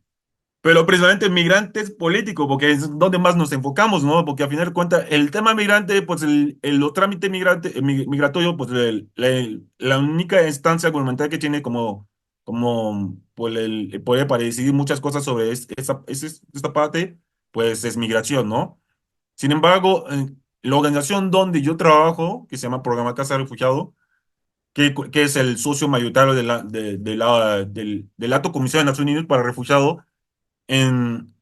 Pero precisamente migrantes políticos, porque es donde más nos enfocamos, ¿no? Porque al final de cuentas, el tema migrante, pues los trámites migratorio, pues la única instancia gubernamental que tiene como pues, el poder para decidir muchas cosas sobre esta parte, pues es migración, ¿no? Sin embargo, la organización donde yo trabajo, que se llama Programa Casa de Refugiado, que es el socio mayoritario del Alto Comisionado de Naciones Unidas para Refugiados, en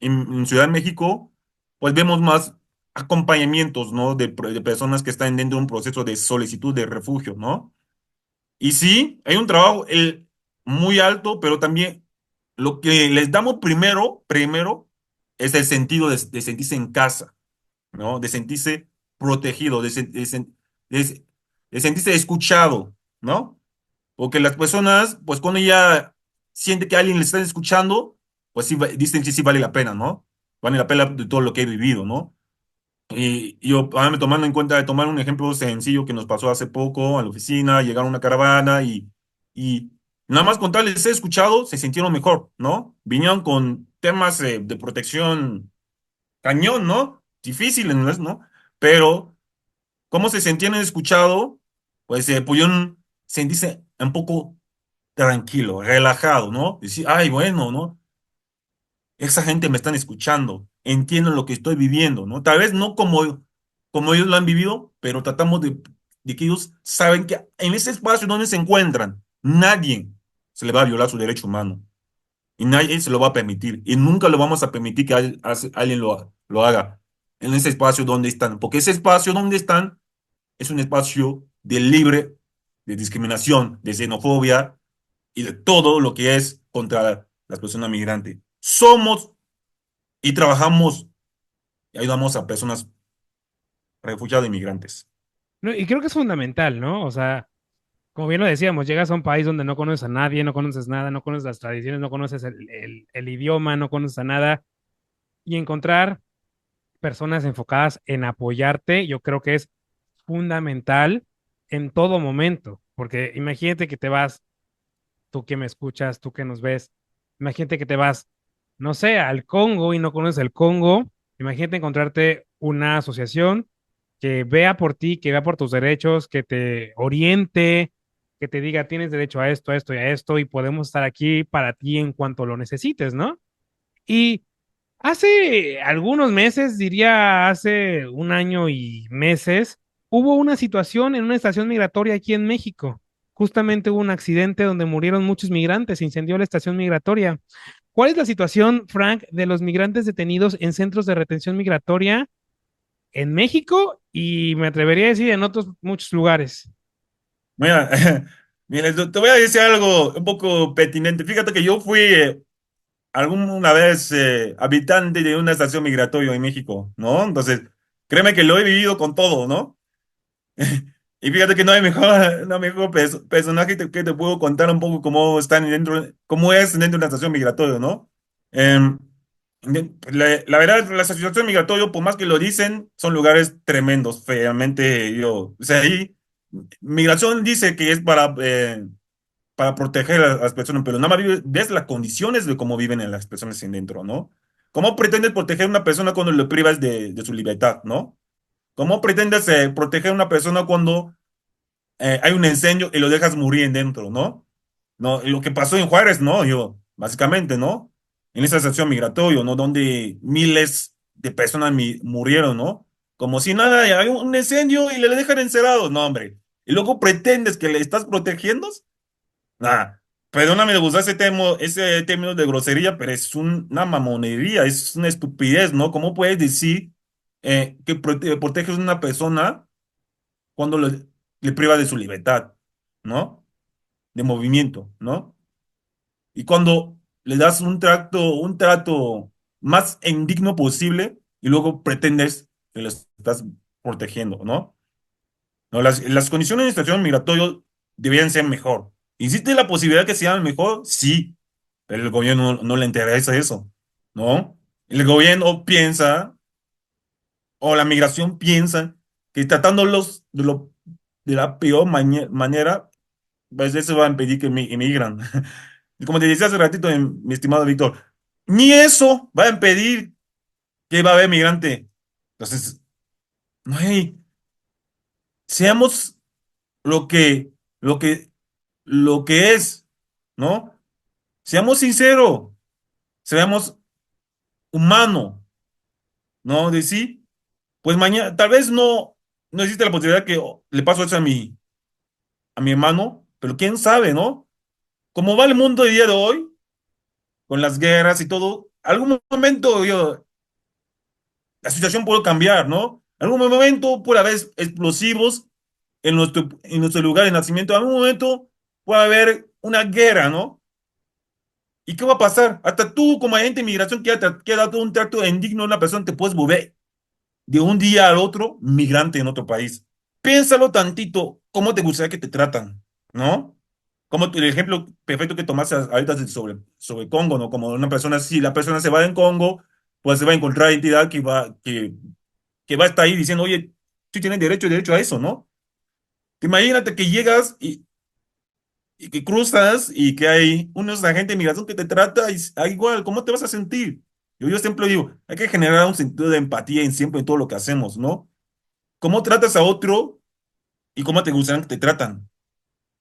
Ciudad de México, pues vemos más acompañamientos, ¿no? De personas que están dentro de un proceso de solicitud de refugio, ¿no? Y sí, hay un trabajo muy alto, pero también lo que les damos primero es el sentido de sentirse en casa, ¿no? De sentirse protegido, de sentirse escuchado, ¿no? Porque las personas, pues cuando ya siente que alguien le está escuchando, pues sí, dicen que sí vale la pena, ¿no? Vale la pena de todo lo que he vivido, ¿no? Y yo, tomando en cuenta, de tomar un ejemplo sencillo que nos pasó hace poco a la oficina, llegaron una caravana y nada más con tal de ser escuchado, se sintieron mejor, ¿no? Vinieron con temas de protección cañón, ¿no? Difíciles, ¿no? Pero, ¿cómo se sentían escuchado? Pues pudieron sentirse un poco tranquilo, relajado, ¿no? Decir, ay, bueno, ¿no? Esa gente me están escuchando, entienden lo que estoy viviendo, ¿no? Tal vez no como ellos lo han vivido, pero tratamos de que ellos saben que en ese espacio donde se encuentran, nadie se le va a violar su derecho humano y nadie se lo va a permitir y nunca lo vamos a permitir que alguien lo haga en ese espacio donde están, porque ese espacio donde están es un espacio de libre de discriminación, de xenofobia y de todo lo que es contra las personas migrantes. Somos y trabajamos y ayudamos a personas refugiadas y migrantes. No, y creo que es fundamental, ¿no? O sea, como bien lo decíamos, llegas a un país donde no conoces a nadie, no conoces nada, no conoces las tradiciones, no conoces el idioma, no conoces a nada, y encontrar personas enfocadas en apoyarte, yo creo que es fundamental en todo momento, porque imagínate que te vas, tú que me escuchas, tú que nos ves, imagínate que te vas, no sé, al Congo y no conoces el Congo, imagínate encontrarte una asociación que vea por ti, que vea por tus derechos, que te oriente, que te diga, tienes derecho a esto y a esto, y podemos estar aquí para ti en cuanto lo necesites, ¿no? Y hace algunos meses, diría hace un año y meses, hubo una situación en una estación migratoria aquí en México. Justamente hubo un accidente donde murieron muchos migrantes, se incendió la estación migratoria. ¿Cuál es la situación, Frank, de los migrantes detenidos en centros de retención migratoria en México y me atrevería a decir en otros muchos lugares? Mira, mira, te voy a decir algo un poco pertinente. Fíjate que yo fui alguna vez habitante de una estación migratoria en México, ¿no? Entonces, créeme que lo he vivido con todo, ¿no? Y fíjate que no hay mejor, no hay mejor personaje que te puedo contar un poco cómo están dentro, cómo es dentro de una estación migratoria, ¿no? Em, la verdad, la estación migratoria, por más que lo dicen, son lugares tremendos, feamente, o sea, ahí, migración dice que es para proteger a las personas, pero nada más ves las condiciones de cómo viven las personas en dentro, ¿no? ¿Cómo pretendes proteger a una persona cuando le privas de su libertad, ¿no? ¿Cómo pretendes proteger a una persona cuando hay un incendio y lo dejas morir en dentro, ¿no? No, y lo que pasó en Juárez, ¿no? Básicamente, ¿no? En esa estación migratoria, ¿no? Donde miles de personas murieron, ¿no? Como si nada, hay un incendio y le dejan encerrado, no, hombre. Y luego pretendes que le estás protegiendo. Nah, perdóname de usar ese término de grosería, pero es una mamonería, es una estupidez, ¿no? ¿Cómo puedes decir que proteges a una persona cuando le priva de su libertad, ¿no? De movimiento, ¿no? Y cuando le das un trato más indigno posible y luego pretendes que lo estás protegiendo, ¿no? No, las condiciones de estación migratorio deberían ser mejor. ¿Existe la posibilidad que sean mejor? Sí, pero el gobierno no le interesa eso, ¿no? El gobierno piensa, o la migración piensa, que tratándolos de la peor manera, pues eso va a impedir que emigran. Y como te decía hace ratito, mi estimado Víctor, ni eso va a impedir que va a haber migrante. Entonces, no hay, seamos lo que, lo que, lo que es, ¿no? Seamos sinceros, seamos humanos, ¿no? Decir, pues mañana, tal vez no existe la posibilidad que le paso eso a mi hermano, pero quién sabe, ¿no? Cómo va el mundo el día de hoy, con las guerras y todo, algún momento la situación puede cambiar, ¿no? Algún momento puede haber explosivos en nuestro lugar de nacimiento, algún momento puede haber una guerra, ¿no? ¿Y qué va a pasar? Hasta tú, como agente de migración, que ha dado un trato indigno a una persona, te puedes volver de un día al otro migrante en otro país. Piénsalo tantito, ¿cómo te gustaría que te tratan? ¿No? Como el ejemplo perfecto que tomaste ahorita sobre Congo, ¿no? Como una persona, si la persona se va en Congo, pues se va a encontrar entidad que va a estar ahí diciendo, oye, tú tienes derecho a eso, ¿no? Imagínate que llegas y que cruzas y que hay unos agentes de migración que te trata igual, ¿cómo te vas a sentir? Yo siempre digo, hay que generar un sentido de empatía en siempre en todo lo que hacemos, ¿no? ¿Cómo tratas a otro y cómo te gustaría que te tratan,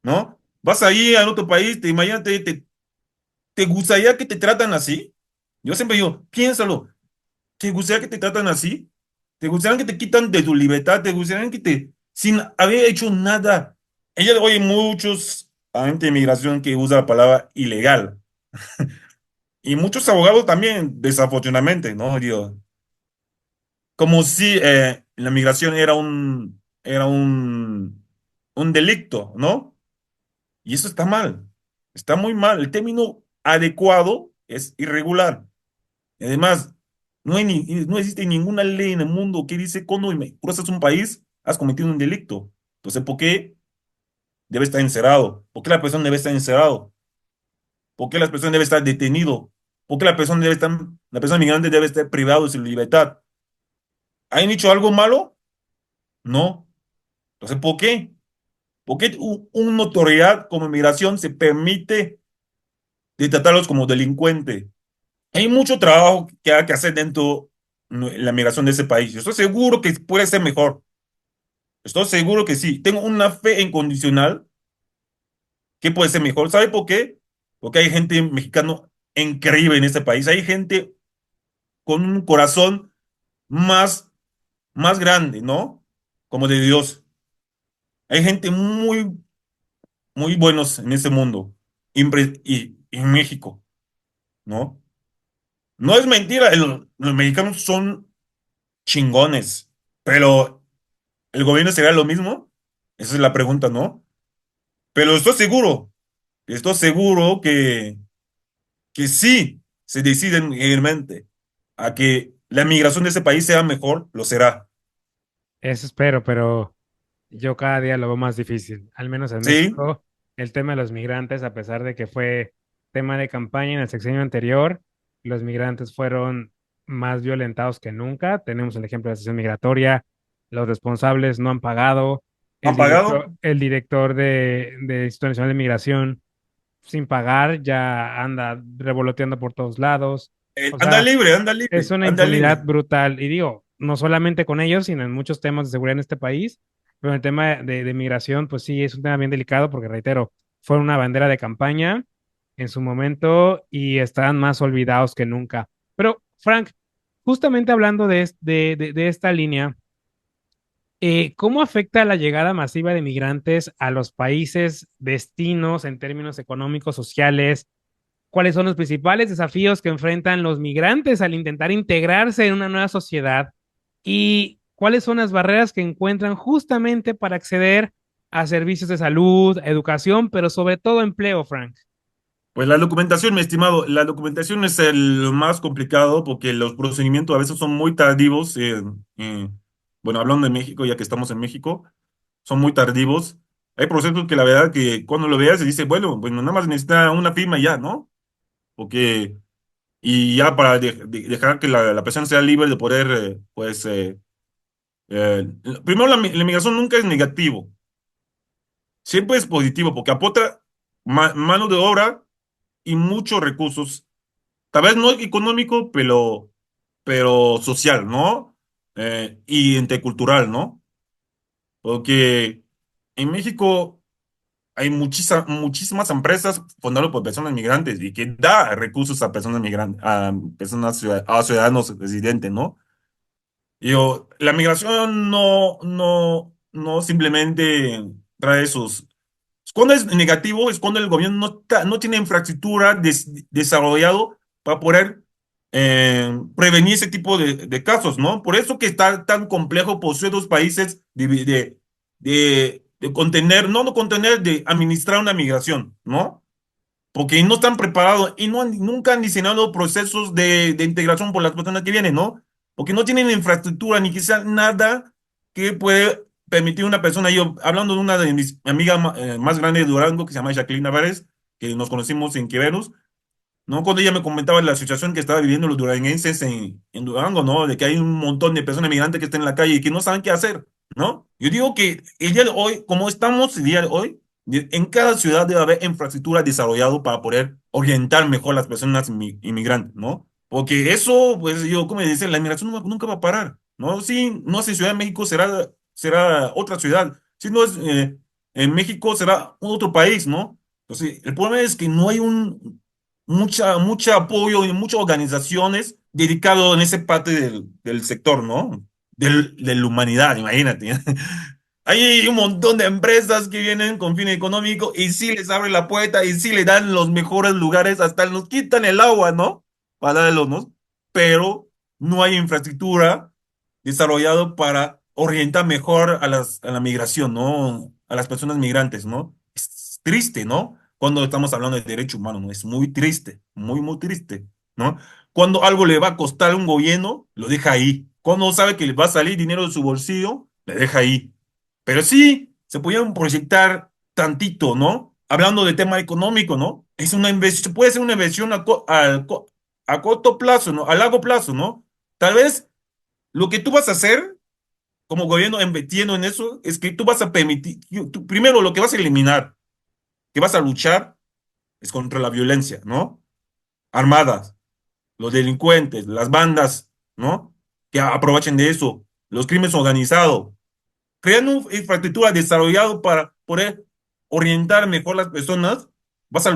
¿no? Vas ahí a otro país, imagínate, ¿te gustaría que te tratan así? Yo siempre digo, piénsalo, ¿te gustaría que te tratan así? ¿Te gustaría que te quitan de tu libertad? ¿Te gustaría que sin haber hecho nada? Ella oye muchos agentes de migración que usa la palabra ilegal. Y muchos abogados también, desafortunadamente, ¿no? Digo, como si la migración era un delicto, ¿no? Y eso está mal, está muy mal. El término adecuado es irregular. Además, no existe ninguna ley en el mundo que dice cuando cruzas un país, has cometido un delito. Entonces, ¿por qué debe estar encerrado? ¿Por qué la persona debe estar encerrado? ¿Por qué la persona debe estar detenido? ¿Por qué la persona migrante debe estar privado de su libertad? ¿Han hecho algo malo? No. Entonces, ¿por qué? ¿Por qué una autoridad como migración se permite de tratarlos como delincuentes? Hay mucho trabajo que hay que hacer dentro de la migración de ese país. Yo estoy seguro que puede ser mejor. Estoy seguro que sí. Tengo una fe incondicional que puede ser mejor. ¿Sabe por qué? Porque hay gente mexicana increíble en este país. Hay gente con un corazón más, más grande, ¿no? Como de Dios. Hay gente muy, muy buenos en este mundo. Y en México, ¿no? No es mentira, los mexicanos son chingones, pero ¿el gobierno será lo mismo? Esa es la pregunta, ¿no? Pero estoy seguro que sí se deciden realmente a que la migración de ese país sea mejor, lo será. Eso espero, pero yo cada día lo veo más difícil. Al menos en Sí, México, el tema de los migrantes, a pesar de que fue tema de campaña en el sexenio anterior, los migrantes fueron más violentados que nunca. Tenemos el ejemplo de la sesión migratoria, los responsables no han pagado, ¿han pagado? el director de Instituto Nacional de Migración sin pagar ya anda revoloteando por todos lados. O Anda sea, libre, anda es libre, una anda impunidad libre. brutal. Y digo, no solamente con ellos, sino en muchos temas de seguridad en este país. Pero el tema de migración, pues sí, es un tema bien delicado porque, reitero, fue una bandera de campaña en su momento y están más olvidados que nunca. Pero, Frank, justamente hablando de esta línea, ¿cómo afecta la llegada masiva de migrantes a los países destinos en términos económicos, sociales? ¿Cuáles son los principales desafíos que enfrentan los migrantes al intentar integrarse en una nueva sociedad? ¿Y cuáles son las barreras que encuentran justamente para acceder a servicios de salud, educación, pero sobre todo empleo, Frank? Pues la documentación, mi estimado, la documentación es el más complicado porque los procedimientos a veces son muy tardivos. Bueno, hablando de México, ya que estamos en México, son muy tardivos. Hay procesos que la verdad que cuando lo veas se dice, bueno, nada más necesita una firma y ya, ¿no? Porque, y ya para dejar que la persona sea libre de poder, eh, primero la inmigración nunca es negativo, siempre es positivo porque aporta mano de obra y muchos recursos, tal vez no económico, pero social, ¿no? Y intercultural, ¿no? Porque en México hay muchísimas empresas fundadas por personas migrantes y que da recursos a personas migrantes, a personas, a ciudadanos residentes, ¿no? La migración no simplemente trae sus... Cuando es negativo es cuando el gobierno no tiene infraestructura desarrollado para poder prevenir ese tipo de casos, ¿no? Por eso que está tan complejo por ciertos países de contener, no contener, de administrar una migración, ¿no? Porque no están preparados y nunca han diseñado procesos de integración por las personas que vienen, ¿no? Porque no tienen infraestructura ni quizá nada que puede permitir a una persona. Yo, hablando de una de mis amigas más grandes de Durango, que se llama Jacqueline Navarez, que nos conocimos en Quevedos, ¿no? Cuando ella me comentaba la situación que estaba viviendo los duranguenses en Durango, ¿no? De que hay un montón de personas migrantes que están en la calle y que no saben qué hacer, ¿no? Yo digo que el día de hoy, como estamos el día de hoy, en cada ciudad debe haber infraestructura desarrollado para poder orientar mejor a las personas inmigrantes, ¿no? Porque eso, pues yo, como dice, la inmigración nunca va a parar, ¿no? Sí, no sé, Ciudad de México será otra ciudad, si no es en México será otro país, ¿no? Entonces, el problema es que no hay mucho apoyo y muchas organizaciones dedicadas en esa parte del sector, ¿no? De la humanidad, imagínate. Hay un montón de empresas que vienen con fin económico y sí les abren la puerta y sí le dan los mejores lugares, hasta nos quitan el agua, ¿no? Para darlos, ¿no? Pero no hay infraestructura desarrollado para orientar mejor a la migración, ¿no? A las personas migrantes, ¿no? Es triste, ¿no? Cuando estamos hablando de derechos humanos, ¿no? Es muy triste, muy, muy triste, ¿no? Cuando algo le va a costar a un gobierno, lo deja ahí. Cuando sabe que le va a salir dinero de su bolsillo, le deja ahí. Pero sí, se podían proyectar tantito, ¿no? Hablando de tema económico, ¿no? Es una inversión, puede ser una inversión a corto plazo, ¿no? A largo plazo, ¿no? Tal vez lo que tú vas a hacer como gobierno invirtiendo en eso es que tú vas a permitir, primero lo que vas a eliminar, que vas a luchar es contra la violencia, ¿no? Armadas, los delincuentes, las bandas, ¿no? Que aprovechen de eso, los crímenes organizados, creando una infraestructura desarrollada para poder orientar mejor las personas, vas a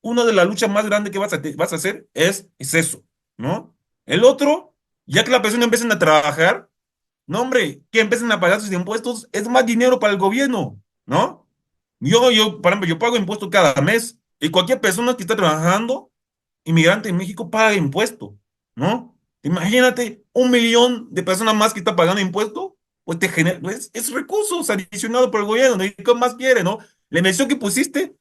una de las luchas más grandes que vas a hacer es eso, ¿no? El otro, ya que la persona empiecen a trabajar, no, hombre, que empiecen a pagar sus impuestos, es más dinero para el gobierno, ¿no? Por ejemplo, yo pago impuestos cada mes y cualquier persona que está trabajando, inmigrante en México, paga impuesto, ¿no? Imagínate 1 millón de personas más que está pagando impuesto, pues te genera, es recursos adicionados por el gobierno, ¿no? ¿Y qué más quiere, no? La inversión que pusiste,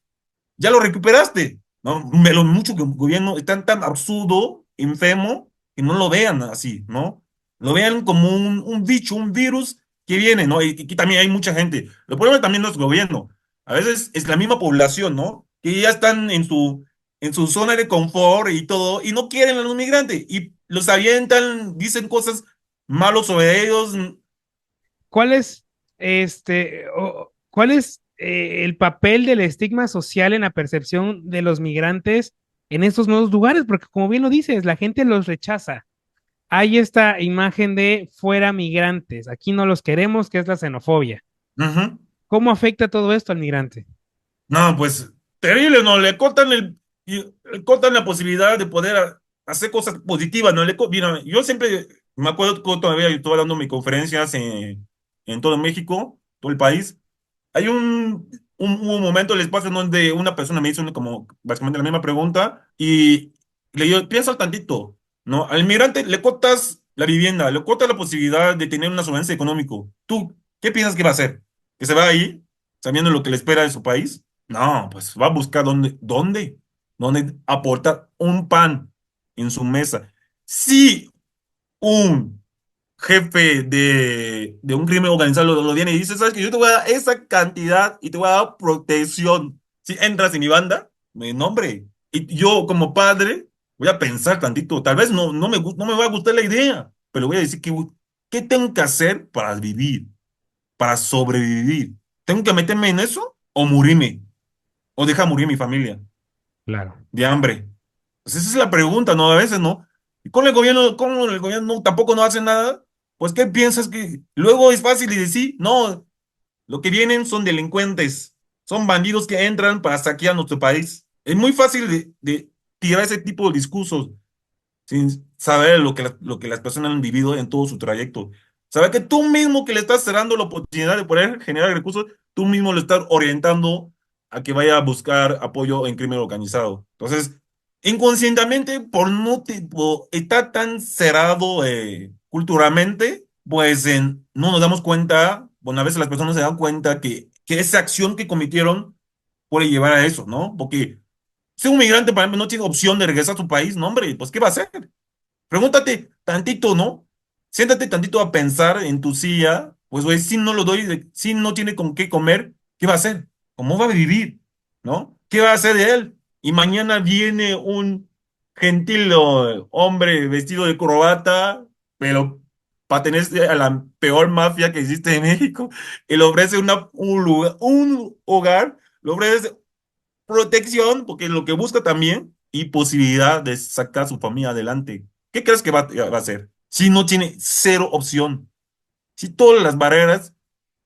ya lo recuperaste, ¿no? Lo mucho que el gobierno es tan absurdo, enfermo, que no lo vean así, ¿no? Lo vean como un bicho, un virus que viene, ¿no? Y aquí también hay mucha gente. El problema también no es el gobierno. A veces es la misma población, ¿no? Que ya están en su zona de confort y todo, y no quieren a los migrantes, y los avientan, dicen cosas malos sobre ellos. ¿Cuál es, cuál es el papel del estigma social en la percepción de los migrantes en estos nuevos lugares? Porque como bien lo dices, la gente los rechaza. Hay esta imagen de fuera migrantes, aquí no los queremos, que es la xenofobia. Ujú. ¿Cómo afecta todo esto al migrante? No, pues terrible, ¿no? Le cortan la posibilidad de poder hacer cosas positivas, ¿no? Mira, yo siempre me acuerdo que todavía yo estuve dando mis conferencias en todo México, todo el país. Hay un momento del espacio en donde una persona me hizo como básicamente la misma pregunta y le digo, piensa tantito, ¿no? Al inmigrante le cortas la vivienda, le cortas la posibilidad de tener una solvencia económico. ¿Tú qué piensas que va a hacer? ¿Que se va ahí sabiendo lo que le espera en su país? No, pues va a buscar dónde aportar un pan en su mesa. Si un jefe de un crimen organizado lo viene y dice, ¿sabes qué? Yo te voy a dar esa cantidad y te voy a dar protección. Si entras en mi banda, me nombre. Y yo como padre voy a pensar tantito, tal vez no me va a gustar la idea, pero voy a decir ¿qué tengo que hacer para vivir, para sobrevivir? ¿Tengo que meterme en eso o morirme? ¿O dejar morir mi familia Claro. de hambre? Pues esa es la pregunta, ¿no? A veces, ¿no? Y con el gobierno, como el gobierno tampoco no hace nada, pues ¿qué piensas que luego es fácil y decir, no, lo que vienen son delincuentes, son bandidos que entran para saquear nuestro país? Es muy fácil de tirar ese tipo de discursos sin saber lo que las personas han vivido en todo su trayecto. Saber que tú mismo que le estás cerrando la oportunidad de poder generar recursos, tú mismo le estás orientando a que vaya a buscar apoyo en crimen organizado. Entonces, inconscientemente, por estar tan cerrado culturalmente, pues no nos damos cuenta, bueno, a veces las personas se dan cuenta que esa acción que cometieron puede llevar a eso, ¿no? Porque si un migrante, por ejemplo, no tiene opción de regresar a su país, no, hombre, pues ¿qué va a hacer? Pregúntate tantito, ¿no? Siéntate tantito a pensar en tu silla, pues, güey, si no lo doy, si no tiene con qué comer, ¿qué va a hacer? ¿Cómo va a vivir? ¿No? ¿Qué va a hacer de él? Y mañana viene un gentil hombre vestido de corbata, pero pertenece a la peor mafia que existe en México, y le ofrece un lugar, un hogar, le ofrece protección, porque lo que busca también, y posibilidad de sacar a su familia adelante. ¿Qué crees que va a hacer? Si no tiene cero opción, si todas las barreras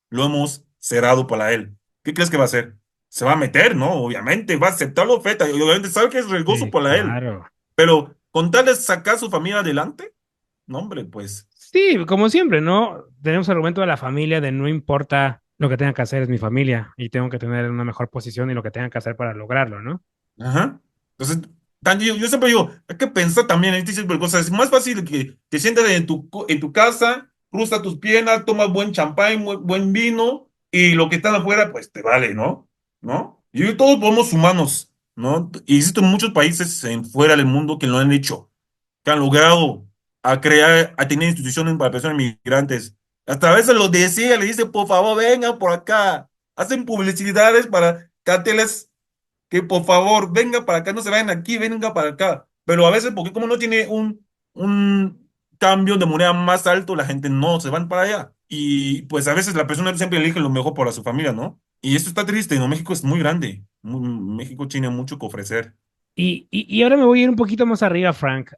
lo hemos cerrado para él, ¿qué crees que va a hacer? Se va a meter, ¿no? Obviamente, va a aceptar la oferta, y obviamente sabe que es riesgoso Sí, para él, claro. pero con tal de sacar a su familia adelante, no, hombre, pues, Sí, como siempre, ¿no? Tenemos el argumento de la familia de no importa lo que tenga que hacer, es mi familia y tengo que tener una mejor posición y lo que tengan que hacer para lograrlo, ¿no? ajá. Entonces, yo siempre digo, hay que pensar también en este tipo de cosas. Es más fácil que te sientas en tu casa, cruzas tus piernas, tomas buen champán, buen vino, y lo que está afuera, pues te vale, ¿no? ¿No? Y todos somos humanos, ¿no? Y existen muchos países fuera del mundo que lo han hecho, que han logrado a tener instituciones para personas migrantes. Hasta a veces lo decía, le dice, por favor, vengan por acá. Hacen publicidades para carteles que por favor venga para acá, no se vayan aquí, venga para acá. Pero a veces, porque como no tiene un cambio de moneda más alto, la gente no se van para allá. Y pues a veces la persona siempre elige lo mejor para su familia, ¿no? Y esto está triste, ¿no? México es muy grande. México tiene mucho que ofrecer. Y ahora me voy a ir un poquito más arriba, Frank.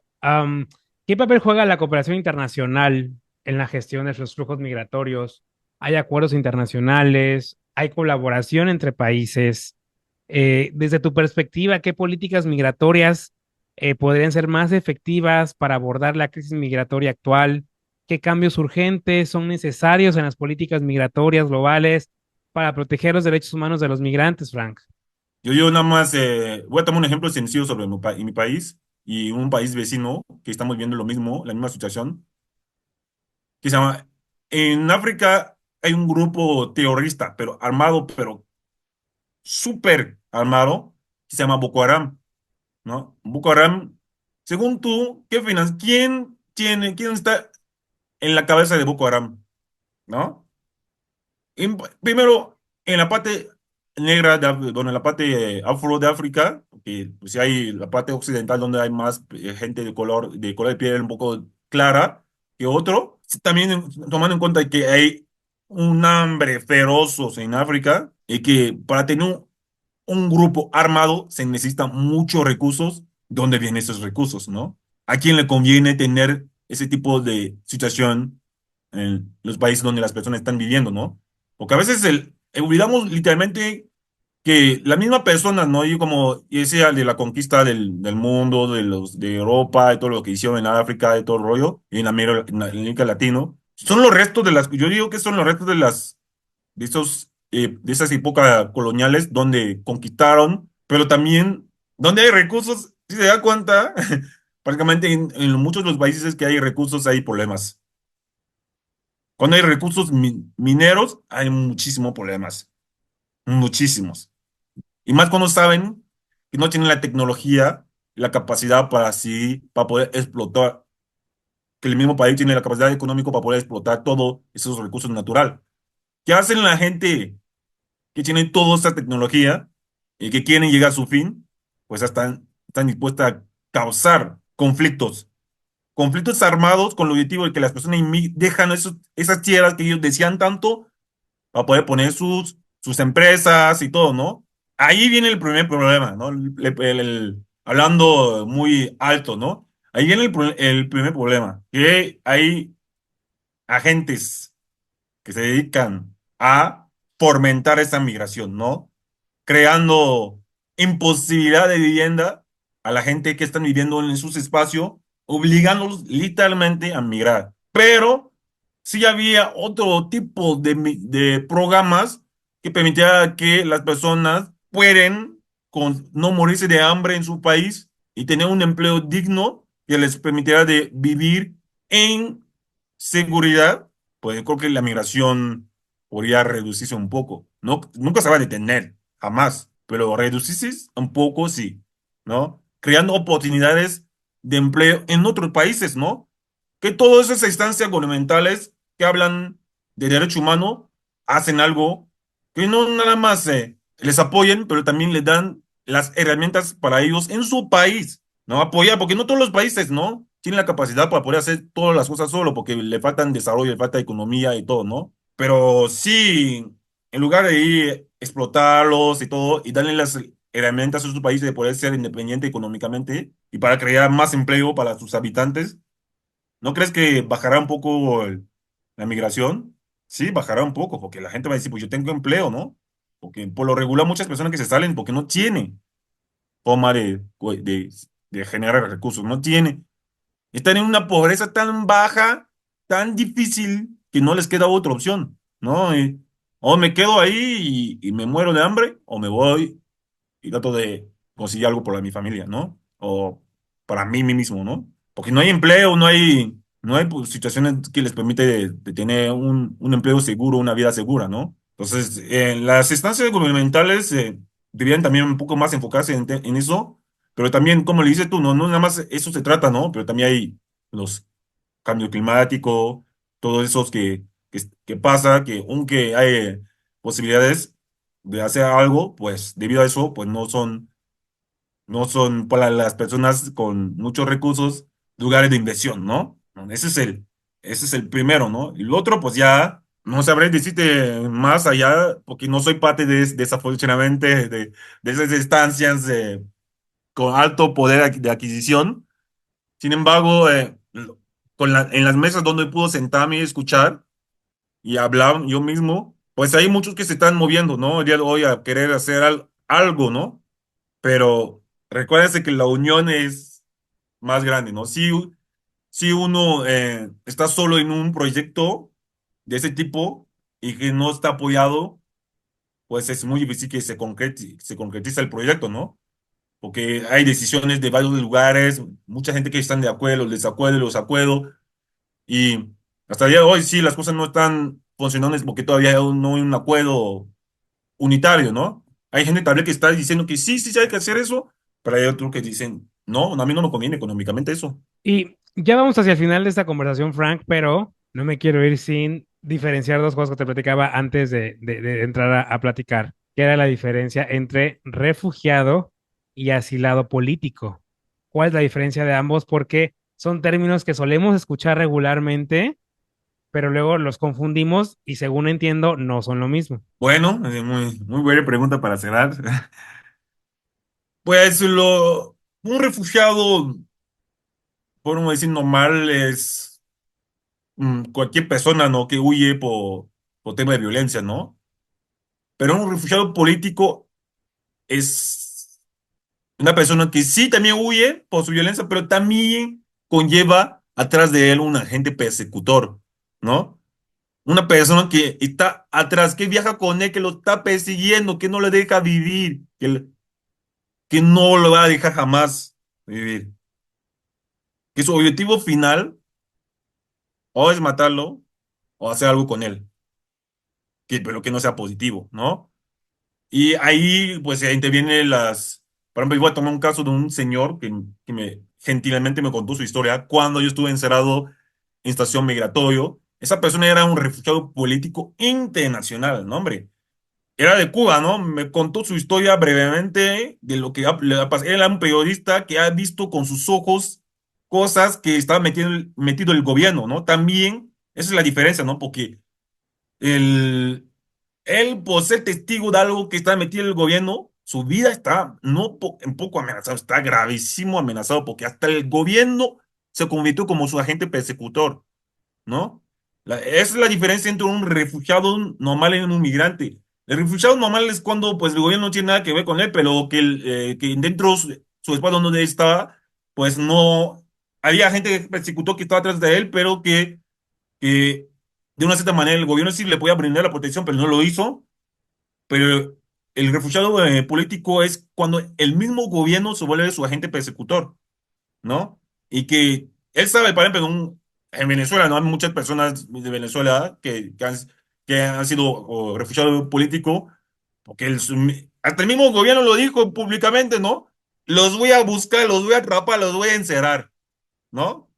¿Qué papel juega la cooperación internacional en la gestión de los flujos migratorios? ¿Hay acuerdos internacionales? ¿Hay colaboración entre países? Desde tu perspectiva, ¿qué políticas migratorias podrían ser más efectivas para abordar la crisis migratoria actual? ¿Qué cambios urgentes son necesarios en las políticas migratorias globales para proteger los derechos humanos de los migrantes, Frank? Yo nada más voy a tomar un ejemplo sencillo sobre mi país y un país vecino que estamos viendo lo mismo, la misma situación, que se llama, en África hay un grupo terrorista, pero armado, pero súper armado, que se llama Boko Haram, ¿no? Boko Haram, según tú, ¿qué opinas? ¿Quién está en la cabeza de Boko Haram? ¿No? Primero, en la parte negra, bueno, en la parte afro de África, que pues sí hay la parte occidental donde hay más gente de color de piel un poco clara que otro, sí, también tomando en cuenta que hay un hambre feroz en África y que para tener un grupo armado se necesitan muchos recursos. ¿Dónde vienen esos recursos, no? ¿A quién le conviene tener ese tipo de situación en los países donde las personas están viviendo, no? Porque a veces olvidamos literalmente que la misma persona, ¿no? Y como decía de la conquista del mundo, de Europa, de todo lo que hicieron en África, de todo el rollo, y en América Latino, son los restos yo digo que son los restos de esas épocas coloniales donde conquistaron, pero también donde hay recursos, si se da cuenta, prácticamente en muchos de los países que hay recursos hay problemas. Cuando hay recursos mineros, hay muchísimos problemas, muchísimos. Y más cuando saben que no tienen la tecnología, la capacidad para poder explotar, que el mismo país tiene la capacidad económica para poder explotar todos esos recursos naturales. ¿Qué hacen la gente que tiene toda esta tecnología y que quieren llegar a su fin? Pues están dispuestas a causar conflictos armados con el objetivo de que las personas dejan esas tierras que ellos desean tanto para poder poner sus empresas y todo, ¿no? Ahí viene el primer problema, ¿no? Hablando muy alto, ¿no? Ahí viene el primer problema, que hay agentes que se dedican a fomentar esa migración, ¿no? Creando imposibilidad de vivienda a la gente que están viviendo en sus espacios, obligándolos literalmente a migrar. Pero sí había otro tipo de programas que permitía que las personas pueden no morirse de hambre en su país y tener un empleo digno que les permitiera de vivir en seguridad. Pues yo creo que la migración podría reducirse un poco. No, nunca se va a detener, jamás, pero reducirse un poco sí, ¿no? Creando oportunidades de empleo en otros países, ¿no? Que todas esas instancias gubernamentales que hablan de derecho humano hacen algo que no nada más les apoyen, pero también les dan las herramientas para ellos en su país, ¿no? Apoyar, porque no todos los países, ¿no? Tienen la capacidad para poder hacer todas las cosas solo, porque le faltan desarrollo, le falta economía y todo, ¿no? Pero sí, en lugar de ir explotarlos y todo, y darle las herramientas a sus países de poder ser independiente económicamente y para crear más empleo para sus habitantes, ¿no crees que bajará un poco la migración? Sí, bajará un poco, porque la gente va a decir, pues yo tengo empleo, ¿no? Porque por lo regular muchas personas que se salen porque no tienen forma de generar recursos, no tienen. Están en una pobreza tan baja, tan difícil, que no les queda otra opción, ¿no? O me quedo ahí y me muero de hambre, o me voy y trato de conseguir algo para mi familia, ¿no? O para mí mismo, ¿no? Porque no hay empleo, no hay pues, situaciones que les permite de tener un empleo seguro, una vida segura, ¿no? Entonces, las instancias gubernamentales deberían también un poco más enfocarse en eso, pero también, como le dices tú, no nada más eso se trata, ¿no? Pero también hay los cambios climáticos, todos esos que pasa, que aunque hay posibilidades de hacer algo, pues debido a eso, pues no son para las personas con muchos recursos lugares de inversión, ¿no? Ese es el primero, ¿no? Y el otro, pues ya no sabré decirte más allá, porque no soy parte desafortunadamente de esas instancias con alto poder de adquisición. Sin embargo, en las mesas donde puedo sentarme y escuchar y hablar yo mismo, pues hay muchos que se están moviendo, ¿no? El día de hoy a querer hacer algo, ¿no? Pero recuérdese que la unión es más grande, ¿no? Si uno está solo en un proyecto de ese tipo y que no está apoyado, pues es muy difícil que se concretice el proyecto, ¿no? Porque hay decisiones de varios lugares, mucha gente que están de acuerdo, desacuerdo, los acuerdos, y hasta el día de hoy sí, las cosas no están funcionando es porque todavía no hay un acuerdo unitario, ¿no? Hay gente tal vez que está diciendo que sí, sí, sí hay que hacer eso, pero hay otros que dicen, no, a mí no me conviene económicamente eso. Y ya vamos hacia el final de esta conversación, Frank, pero no me quiero ir sin diferenciar dos cosas que te platicaba antes de entrar a platicar, que era la diferencia entre refugiado y asilado político. ¿Cuál es la diferencia de ambos? Porque son términos que solemos escuchar regularmente, pero luego los confundimos y según entiendo no son lo mismo. Bueno, muy, muy buena pregunta para cerrar. Pues un refugiado, por no decir normal, es cualquier persona, ¿no? Que huye por tema de violencia, ¿no? Pero un refugiado político es una persona que sí también huye por su violencia, pero también conlleva atrás de él un agente persecutor, ¿no? Una persona que está atrás, que viaja con él, que lo está persiguiendo, que no le deja vivir, que no lo va a dejar jamás vivir. Que su objetivo final o es matarlo o hacer algo con él, pero que no sea positivo, ¿no? Y ahí, pues, intervienen por ejemplo, yo voy a tomar un caso de un señor que gentilmente me contó su historia cuando yo estuve encerrado en estación migratorio. Esa persona era un refugiado político internacional, ¿no, hombre? Era de Cuba, ¿no? Me contó su historia brevemente de lo que le ha pasado. Él era un periodista que ha visto con sus ojos cosas que estaba metido el gobierno, ¿no? También, esa es la diferencia, ¿no? Porque el, él, por ser testigo de algo que está metido en el gobierno, su vida está no un poco amenazado, está gravísimo amenazado, porque hasta el gobierno se convirtió como su agente persecutor, ¿no? Esa es la diferencia entre un refugiado normal y un migrante. El refugiado normal es cuando pues el gobierno no tiene nada que ver con él, pero que dentro su espacio donde estaba, pues no había gente que persecutó que estaba atrás de él, pero que de una cierta manera el gobierno sí le podía brindar la protección, pero no lo hizo. Pero el refugiado político es cuando el mismo gobierno se vuelve su agente persecutor, ¿no? Y que él sabe, por ejemplo, en Venezuela, ¿no? Hay muchas personas de Venezuela que han sido refugiados políticos, porque hasta el mismo gobierno lo dijo públicamente, ¿no? Los voy a buscar, los voy a atrapar, los voy a encerrar, ¿no?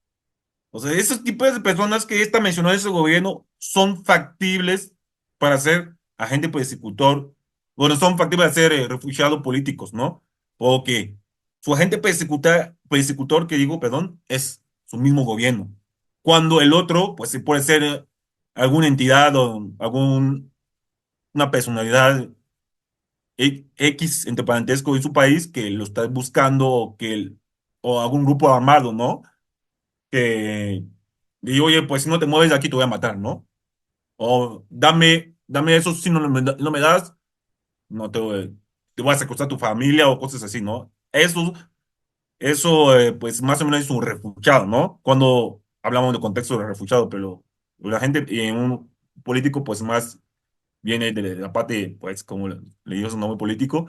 O sea, esos tipos de personas que esta mencionó ese gobierno son factibles para ser agente persecutor, bueno, son factibles para ser refugiados políticos, ¿no? Porque su agente persecutor, que digo, perdón, es su mismo gobierno. Cuando el otro, pues sí puede ser alguna entidad o una personalidad X entre parentesco en su país que lo está buscando o algún grupo armado, ¿no? Que digo, oye, pues si no te mueves de aquí te voy a matar, ¿no? O dame eso, si no me das, no te voy a secuestrar a tu familia o cosas así, ¿no? Eso pues más o menos es un refugiado, ¿no? Cuando hablamos de contexto de refugiado, pero la gente en un político pues más viene de la parte, pues como le digo su nombre político,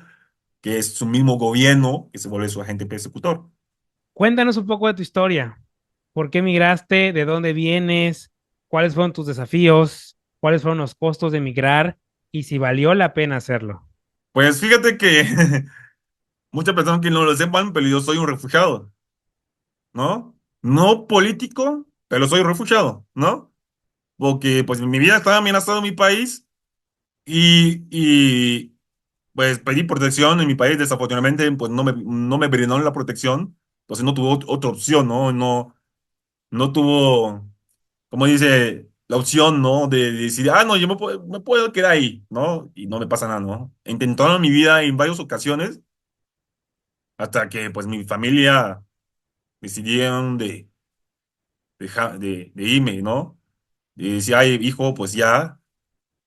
que es su mismo gobierno que se vuelve su agente persecutor. Cuéntanos un poco de tu historia. ¿Por qué migraste? ¿De dónde vienes? ¿Cuáles fueron tus desafíos? ¿Cuáles fueron los costos de migrar? Y si valió la pena hacerlo. Pues fíjate que muchas personas que no lo sepan, pero yo soy un refugiado, ¿no? No político, pero soy refugiado, ¿no? Porque pues mi vida estaba amenazada en mi país y pues pedí protección en mi país, desafortunadamente pues no me brindaron la protección, entonces no tuvo otra opción, ¿no? No tuvo, como dice, la opción, ¿no? De decir, ah, no, yo me puedo quedar ahí, ¿no? Y no me pasa nada, ¿no? Intentaron mi vida en varias ocasiones hasta que pues mi familia decidieron de irme, ¿no? Y decía, ay, hijo, pues ya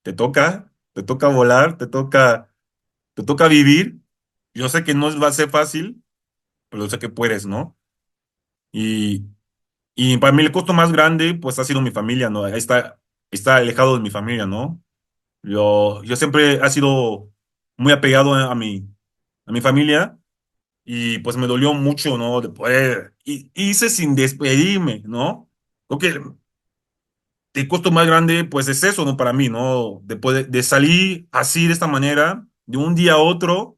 te toca volar, te toca vivir. Yo sé que no va a ser fácil, pero yo sé que puedes, ¿no? Y, y para mí el costo más grande, pues ha sido mi familia, ¿no? Está alejado de mi familia, ¿no? Yo siempre he sido muy apegado a mi familia y pues me dolió mucho, ¿no? De poder, hice sin despedirme, ¿no? Creo que el costo más grande, pues es eso, ¿no? Para mí, ¿no? De salir así de esta manera, de un día a otro,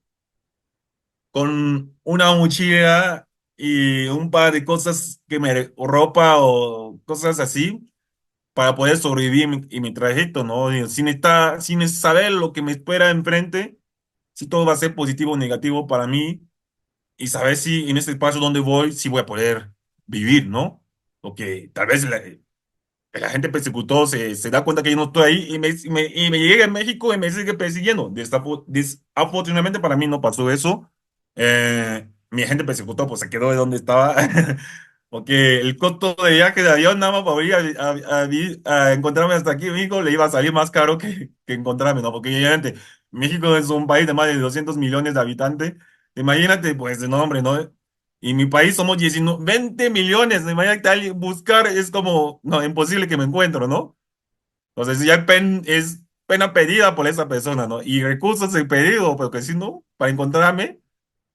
con una mochila y un par de cosas o ropa o cosas así, para poder sobrevivir en mi trayecto, ¿no? Y sin saber lo que me espera enfrente, si todo va a ser positivo o negativo para mí, y saber si en este espacio donde voy, si voy a poder vivir, ¿no? Porque tal vez la gente persecutor se da cuenta que yo no estoy ahí y me llega a México y me sigue persiguiendo. Desafortunadamente para mí no pasó eso. Mi agente persecutor pues se quedó de donde estaba. Porque el costo de viaje de avión nada más para ir a encontrarme hasta aquí en México le iba a salir más caro que encontrarme, ¿no? Porque obviamente México es un país de más de 200 millones de habitantes. Imagínate, pues, no, hombre, ¿no? Y mi país somos 19 20 millones. Imagínate buscar es como, no, imposible que me encuentro, ¿no? Entonces ya es pena pedida por esa persona, ¿no? Y recursos he pedido, porque si no, para encontrarme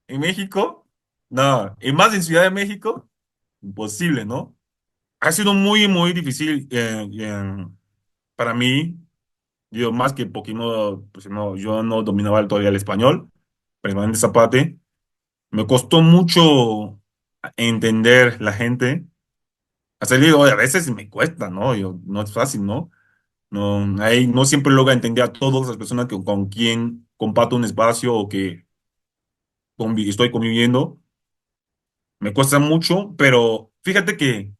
en México, no. Y más en Ciudad de México, imposible, ¿no? Ha sido muy, muy difícil para mí. Yo más que porque no, pues no, yo no dominaba todavía el español, principalmente esa parte. Me costó mucho entender la gente. Hacer digo, a veces me cuesta, ¿no? No es fácil, ¿no? No, ahí no siempre logra entender a todas las personas con quien comparto un espacio o que estoy conviviendo. Me cuesta mucho, pero fíjate que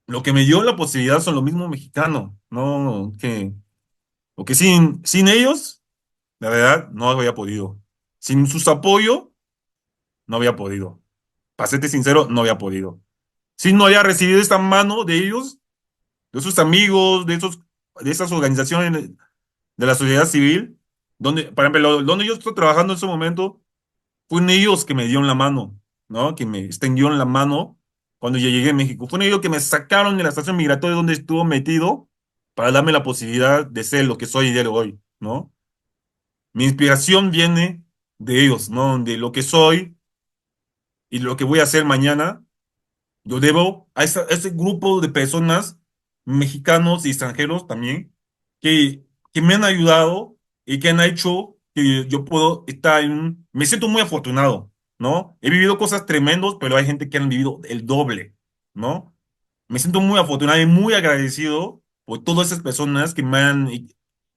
lo que me dio la posibilidad son los mismos mexicanos, ¿no? Porque sin ellos, la verdad, no había podido. Sin sus apoyos, no había podido. Para serte sincero, no había podido. Si no había recibido esta mano de ellos, de sus amigos, de esas organizaciones de la sociedad civil, donde, por ejemplo, donde yo estoy trabajando en ese momento, fueron ellos que me dieron la mano, ¿no? Que me extendieron la mano cuando yo llegué a México. Fueron ellos que me sacaron de la estación migratoria donde estuvo metido para darme la posibilidad de ser lo que soy el día de hoy, ¿no? Mi inspiración viene de ellos, ¿no? De lo que soy y lo que voy a hacer mañana. Yo debo a ese grupo de personas, mexicanos y extranjeros también, que me han ayudado y que han hecho que yo puedo estar Me siento muy afortunado, ¿no? He vivido cosas tremendas, pero hay gente que han vivido el doble, ¿no? Me siento muy afortunado y muy agradecido por todas esas personas que me han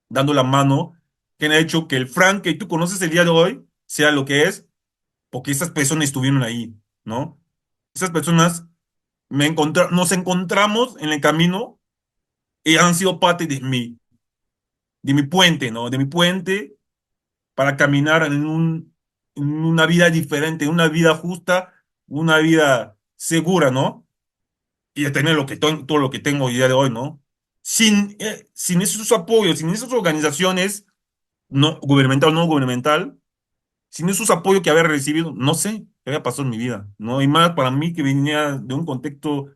dando la mano, que han hecho que el Frank que tú conoces el día de hoy sea lo que es, porque esas personas estuvieron ahí, ¿no? Esas personas nos encontramos en el camino y han sido parte de mi puente, ¿no? De mi puente para caminar en una vida diferente, una vida justa, una vida segura, ¿no? Y de tener todo lo que tengo el día de hoy, ¿no? Sin esos apoyos, sin esas organizaciones, no gubernamental o no gubernamental, sin esos apoyos que había recibido, no sé qué había pasado en mi vida, ¿no? Y más para mí que venía de un contexto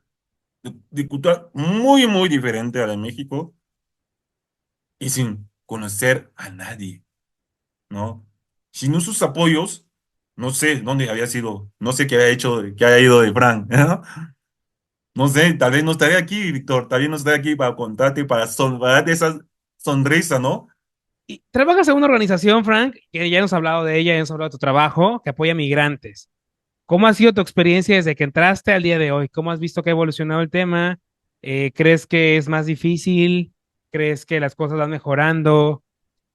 de cultura muy, muy diferente a la de México y sin conocer a nadie, ¿no? Sin sus apoyos, no sé dónde había sido, no sé qué había hecho, qué había ido de Frank, ¿no? No sé, tal vez no estaría aquí, Víctor, tal vez no estaría aquí para contarte, para darte esa sonrisa, ¿no? Y trabajas en una organización, Frank, que ya hemos hablado de ella, ya hemos hablado de tu trabajo, que apoya migrantes. ¿Cómo ha sido tu experiencia desde que entraste al día de hoy? ¿Cómo has visto que ha evolucionado el tema? ¿Crees que es más difícil? ¿Crees que las cosas van mejorando?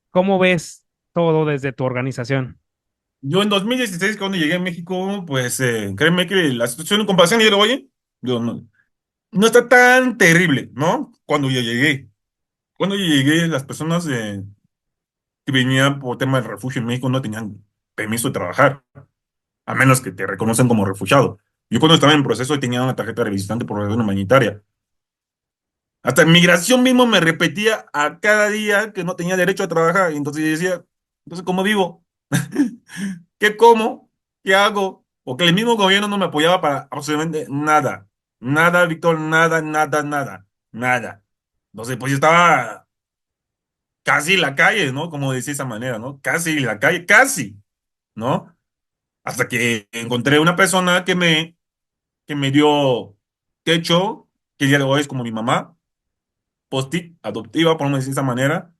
¿Cómo ves todo desde tu organización? Yo en 2016 cuando llegué a México, pues créeme que la situación en comparación y oye, yo no está tan terrible, ¿no? Cuando yo llegué, las personas que venían por tema de refugio en México no tenían permiso de trabajar, a menos que te reconocen como refugiado. Yo cuando estaba en proceso tenía una tarjeta de visitante por razón humanitaria. Hasta en migración mismo me repetía a cada día que no tenía derecho a trabajar. Y entonces yo decía, entonces, ¿cómo vivo? ¿Qué como? ¿Qué hago? Porque el mismo gobierno no me apoyaba para absolutamente nada. Nada, Víctor, nada, nada, nada, nada. Entonces, pues yo estaba casi en la calle, ¿no? Como decía esa manera, ¿no? Casi en la calle, casi, ¿no? Hasta que encontré una persona que me dio techo, que el día de hoy es como mi mamá, post-it, adoptiva, por decir de esa manera,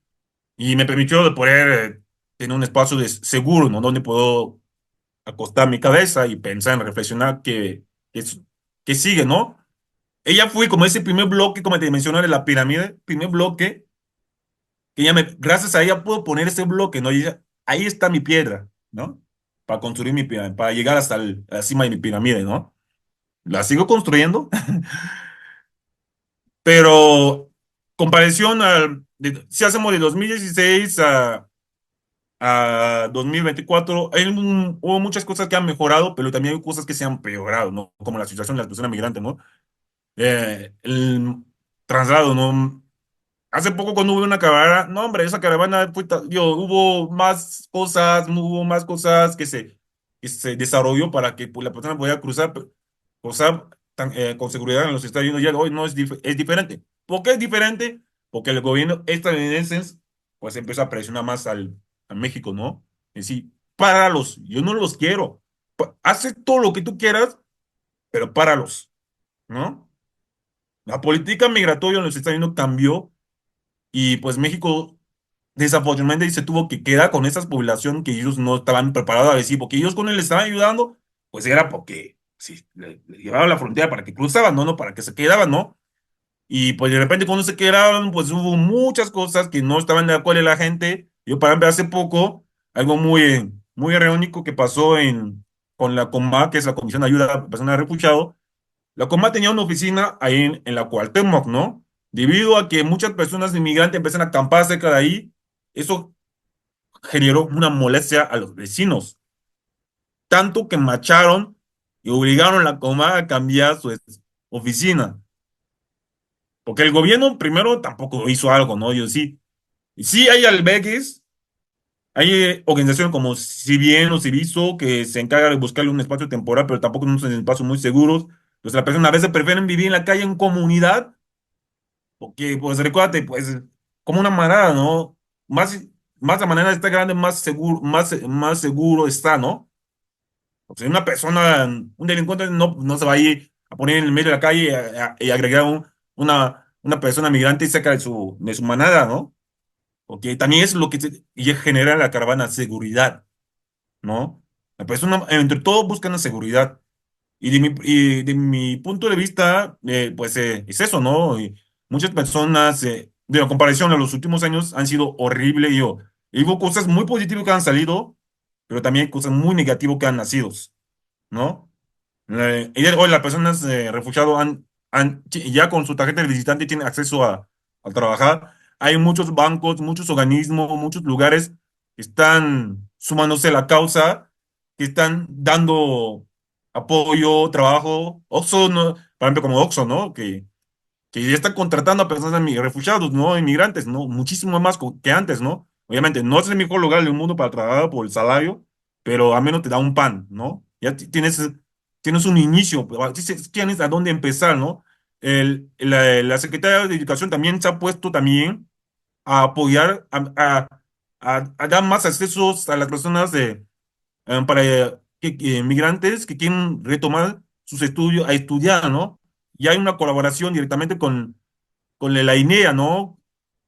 y me permitió de poder tener un espacio seguro, ¿no? Donde puedo acostar mi cabeza y pensar en reflexionar que sigue, ¿no? Ella fue como ese primer bloque, como te mencioné, de la pirámide, primer bloque, que gracias a ella puedo poner ese bloque, ¿no? Y ahí está mi piedra, ¿no? Para construir mi pirámide, para llegar hasta la cima de mi pirámide, ¿no? La sigo construyendo, pero comparación si hacemos de 2016 a 2024, hubo muchas cosas que han mejorado, pero también hay cosas que se han peorado, ¿no? Como la situación de las personas migrantes, ¿no? El traslado, ¿no? Hace poco cuando hubo una caravana, no, hombre, esa caravana hubo más cosas, hubo más cosas que se desarrolló para que pues, la persona pudiera cruzar con seguridad en los Estados Unidos. Ya hoy no es diferente. ¿Por qué es diferente? Porque el gobierno estadounidense pues empezó a presionar más a México, ¿no? Es decir, páralos, yo no los quiero. Hace todo lo que tú quieras, pero páralos, ¿no? La política migratoria en los Estados Unidos cambió y pues México desafortunadamente se tuvo que quedar con esa población que ellos no estaban preparados a decir, porque ellos con él le estaban ayudando, pues era porque sí, le llevaban la frontera para que cruzaban, ¿no? No para que se quedaban, ¿no? Y pues de repente cuando se quedaban, pues hubo muchas cosas que no estaban de acuerdo la gente. Yo para ver hace poco, algo muy irónico que pasó con la COMA, que es la Comisión de Ayuda a Personas Refugiadas. La Coma tenía una oficina ahí en la Cuauhtémoc, ¿no? Debido a que muchas personas inmigrantes empiezan a acampar cerca de ahí, eso generó una molestia a los vecinos, tanto que marcharon y obligaron a la Coma a cambiar su oficina, porque el gobierno primero tampoco hizo algo, ¿no? Yo sí, sí hay albergues, hay organizaciones como Cibien o Civiso que se encargan de buscarle un espacio temporal, pero tampoco son espacios muy seguros. Entonces las personas a veces prefieren vivir en la calle en comunidad. Porque, pues recuérdate, pues, como una manada, ¿no? Más la manada está grande, más seguro está, ¿no? O sea, una persona, un delincuente no se va a ir a poner en el medio de la calle y agregar una persona migrante cerca de su manada, ¿no? Porque también es lo que y genera la caravana, seguridad, ¿no? La persona, entre todos, buscan la seguridad. Y de mi punto de vista, pues es eso, ¿no? Y muchas personas, de la comparación a los últimos años, han sido horribles. Y hubo cosas muy positivas que han salido, pero también hay cosas muy negativas que han nacido, ¿no? Y hoy las personas refugiadas ya con su tarjeta de visitante tienen acceso a trabajar. Hay muchos bancos, muchos organismos, muchos lugares que están sumándose a la causa, que están dando apoyo, trabajo. Oxxo, ¿no? Por ejemplo, como Oxxo, ¿no? Que ya está contratando a personas refugiados, ¿no? Inmigrantes, ¿no? Muchísimo más que antes, ¿no? Obviamente, no es el mejor lugar del mundo para trabajar por el salario, pero al menos te da un pan, ¿no? Ya tienes un inicio, pero tienes a dónde empezar, ¿no? La Secretaría de Educación también se ha puesto también a apoyar, a dar más accesos a las personas para migrantes que quieren retomar sus estudios, a estudiar, ¿no? Y hay una colaboración directamente con la INEA, ¿no?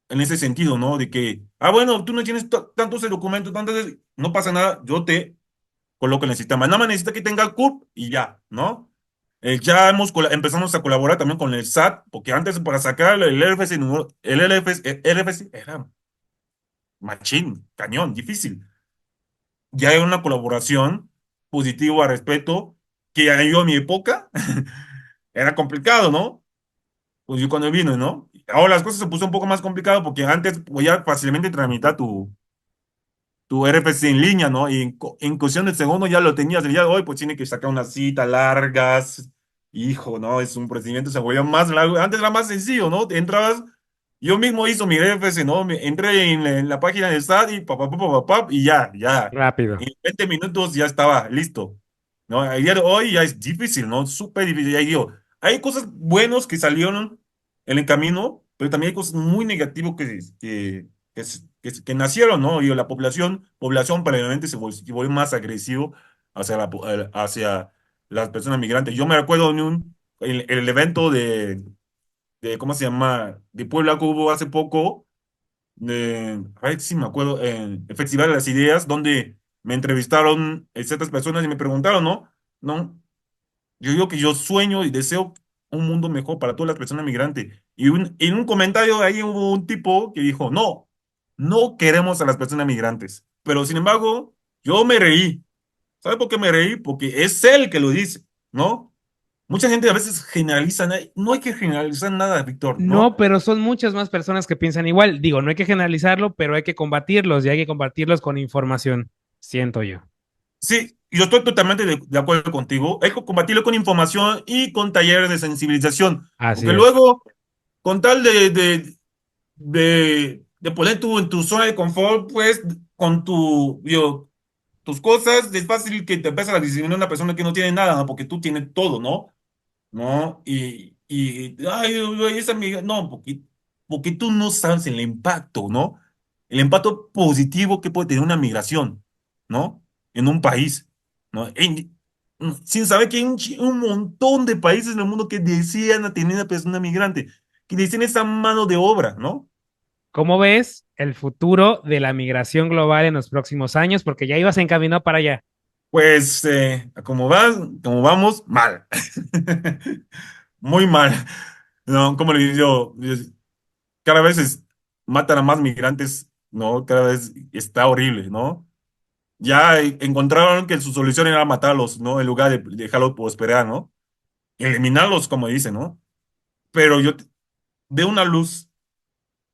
En ese sentido, ¿no? De que, bueno, tú no tienes tantos documentos, no pasa nada, yo te coloco en el sistema. Nada más necesita que tenga el CURP y ya, ¿no? Ya empezamos a colaborar también con el SAT, porque antes para sacar el RFC, el RFC era machín, cañón, difícil. Ya hay una colaboración positiva al respecto, que yo en mi época era complicado, ¿no? Pues yo cuando vino, ¿no? Ahora las cosas se puso un poco más complicado porque antes podía fácilmente tramitar tu RFC en línea, ¿no? Y en cuestión de segundo ya lo tenías. El día de hoy, pues tiene que sacar una cita largas. Hijo, ¿no? Es un procedimiento, se volvió más largo. Antes era más sencillo, ¿no? Te entrabas Yo mismo hizo mi RFC, ¿no? Entré en la página del SAT y y ya. Rápido. En 20 minutos ya estaba listo, ¿no? A día de hoy ya es difícil, ¿no? Súper difícil. Ahí digo, hay cosas buenas que salieron en el camino, pero también hay cosas muy negativas que nacieron, ¿no? Y la población probablemente se volvió más agresivo hacia las personas migrantes. Yo me recuerdo el evento ¿cómo se llama? De Puebla que hubo hace poco, a ver si me acuerdo, en el Festival de las Ideas, donde me entrevistaron ciertas personas y me preguntaron, ¿no? ¿No? Yo digo que yo sueño y deseo un mundo mejor para todas las personas migrantes. Y en un comentario ahí hubo un tipo que dijo, no, no queremos a las personas migrantes. Pero sin embargo, yo me reí. ¿Sabe por qué me reí? Porque es él que lo dice, ¿no? Mucha gente a veces generaliza, no hay que generalizar nada, Víctor, ¿no? No, pero son muchas más personas que piensan igual. Digo, no hay que generalizarlo, pero hay que combatirlos y hay que combatirlos con información, siento yo. Sí, yo estoy totalmente de acuerdo contigo. Hay que combatirlo con información y con talleres de sensibilización, Así porque es. luego, con tal de poner tú en tu zona de confort, pues, con tus cosas, es fácil que te empiezas a discriminar a una persona que no tiene nada, ¿no? Porque tú tienes todo, ¿no? ¿No? Ay, ay, esa amiga, no, porque tú no sabes el impacto, ¿no? El impacto positivo que puede tener una migración, ¿no? En un país, ¿no? Sin saber que hay un montón de países en el mundo que desean a tener una persona migrante, que desean esa mano de obra, ¿no? ¿Cómo ves el futuro de la migración global en los próximos años? Porque ya ibas encaminado para allá. Pues, como vamos, mal. Muy mal. No, como le digo yo, cada vez matan a más migrantes, ¿no? Cada vez está horrible, ¿no? Ya encontraron que su solución era matarlos, ¿no? En lugar de dejarlos prosperar, ¿no? Eliminarlos, como dicen, ¿no? Pero veo una luz,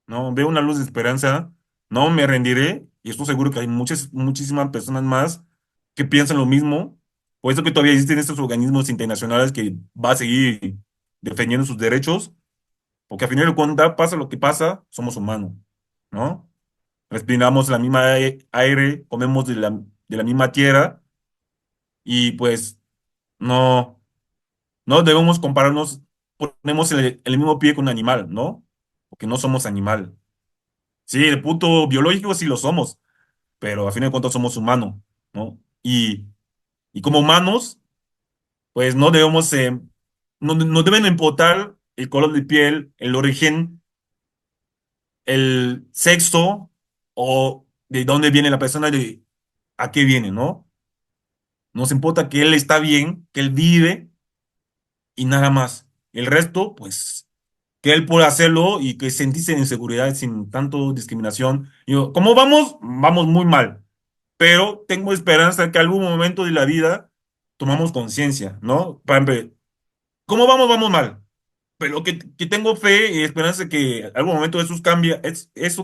¿no? Veo una luz de esperanza, no me rendiré y estoy seguro que hay muchísimas personas más que piensan lo mismo. Por eso que todavía existen estos organismos internacionales que va a seguir defendiendo sus derechos, porque al final de cuentas, pasa lo que pasa, somos humanos, ¿no? Respiramos la misma aire, comemos de la misma tierra y pues no, no debemos compararnos, ponemos el mismo pie con un animal, ¿no? Porque no somos animal. Sí, de punto biológico sí lo somos, pero a fin de cuentas somos humanos, ¿no? Y como humanos, pues no debemos, no deben importar el color de piel, el origen, el sexo o de dónde viene la persona, de a qué viene, ¿no? Nos importa que él está bien, que él vive y nada más. El resto, pues, que él pueda hacerlo y que sentirse en seguridad sin tanto discriminación. Yo, ¿cómo vamos? Vamos muy mal, pero tengo esperanza que algún momento de la vida tomamos conciencia, ¿no? ¿Cómo vamos? Vamos mal, pero que tengo fe y esperanza que algún momento eso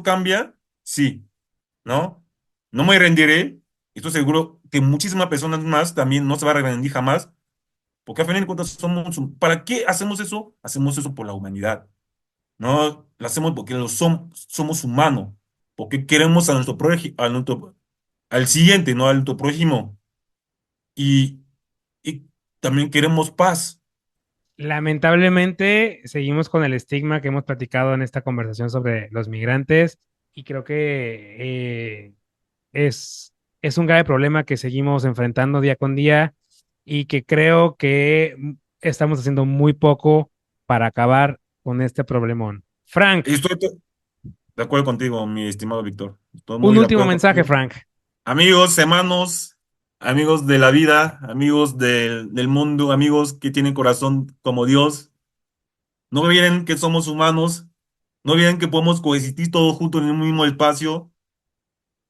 cambia, sí, ¿no? No me rendiré. Estoy seguro que muchísimas personas más también no se van a rendir jamás. Porque al final de cuentas ¿para qué hacemos eso? Hacemos eso por la humanidad. No lo hacemos porque somos humanos. Porque queremos a al siguiente, ¿no? A nuestro prójimo. Y, y también queremos paz. Lamentablemente, seguimos con el estigma que hemos platicado en esta conversación sobre los migrantes y creo que es un grave problema que seguimos enfrentando día con día y que creo que estamos haciendo muy poco para acabar con este problemón. Frank, Y de acuerdo contigo, mi estimado Víctor. Estoy un muy de último acuerdo mensaje, contigo. Frank. Amigos, hermanos, amigos de la vida, amigos del mundo, amigos que tienen corazón como Dios. No vienen que somos humanos, no vienen que podemos coexistir todos juntos en un mismo espacio,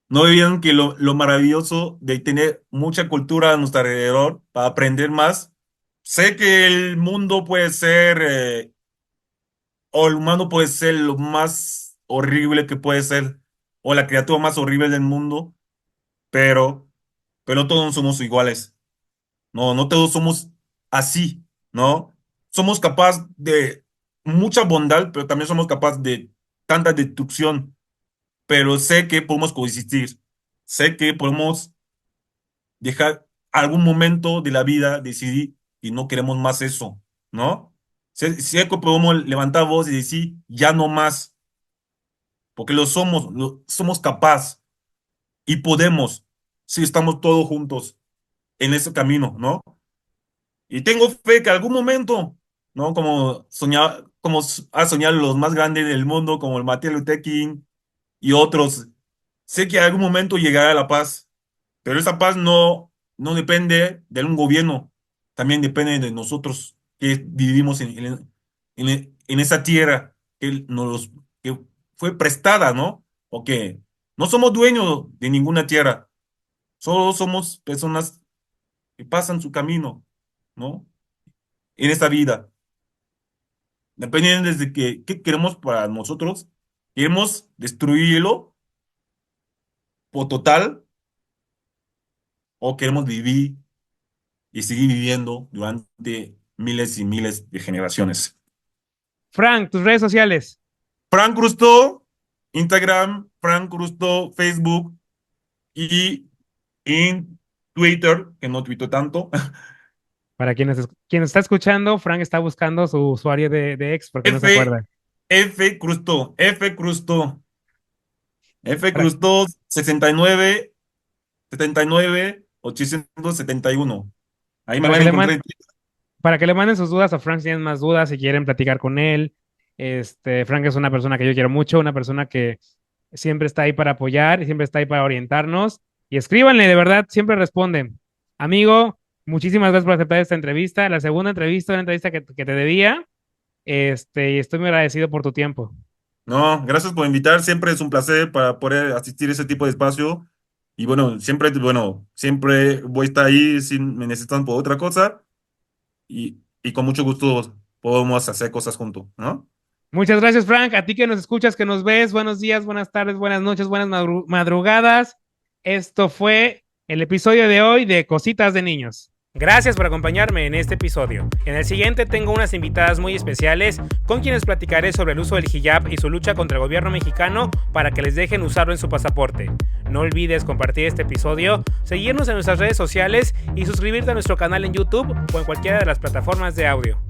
no vienen que lo maravilloso de tener mucha cultura a nuestro alrededor para aprender más. Sé que el mundo puede ser, o el humano puede ser lo más horrible que puede ser, o la criatura más horrible del mundo, pero, pero no todos somos iguales. No, no todos somos así, ¿no? Somos capaces de mucha bondad, pero también somos capaces de tanta destrucción, pero sé que podemos coexistir, sé que podemos dejar algún momento de la vida decidir y no queremos más eso, ¿no? Sé que podemos levantar voz y decir, ya no más, porque somos capaces y podemos, si estamos todos juntos en ese camino, ¿no? Y tengo fe que algún momento, ¿no? Ha soñado los más grandes del mundo, como el Martin Luther King y otros, sé que algún momento llegará la paz, pero esa paz no depende de un gobierno, también depende de nosotros que vivimos en esa tierra que fue prestada, ¿no? Porque no somos dueños de ninguna tierra, solo somos personas que pasan su camino, ¿no? En esta vida. Dependiendo desde qué queremos para nosotros, queremos destruirlo por total o queremos vivir y seguir viviendo durante miles y miles de generaciones. Frank, tus redes sociales. Frank Rusto, Instagram, Frank Rusto, Facebook y en Twitter, que no tuito tanto, Para quienes está escuchando, Frank está buscando su usuario de ex porque no se F, acuerda. F Crusto, F Para, Crusto 69, 79, 871. Ahí me para van que a le encontrar man- en Twitter. para que le manden sus dudas a Frank si tienen más dudas, si quieren platicar con él. Frank es una persona que yo quiero mucho, una persona que siempre está ahí para apoyar y siempre está ahí para orientarnos. Y escríbanle, de verdad, siempre responden. Amigo, muchísimas gracias por aceptar esta entrevista. La segunda entrevista, una entrevista que te debía. Y estoy muy agradecido por tu tiempo. No, gracias por invitar. Siempre es un placer para poder asistir a ese tipo de espacio. Y siempre voy a estar ahí si me necesitan por otra cosa. Y con mucho gusto podemos hacer cosas juntos, ¿no? Muchas gracias, Frank. A ti que nos escuchas, que nos ves. Buenos días, buenas tardes, buenas noches, buenas madrugadas. Esto fue el episodio de hoy de Cositas de Niños. Gracias por acompañarme en este episodio. En el siguiente tengo unas invitadas muy especiales con quienes platicaré sobre el uso del hijab y su lucha contra el gobierno mexicano para que les dejen usarlo en su pasaporte. No olvides compartir este episodio, seguirnos en nuestras redes sociales y suscribirte a nuestro canal en YouTube o en cualquiera de las plataformas de audio.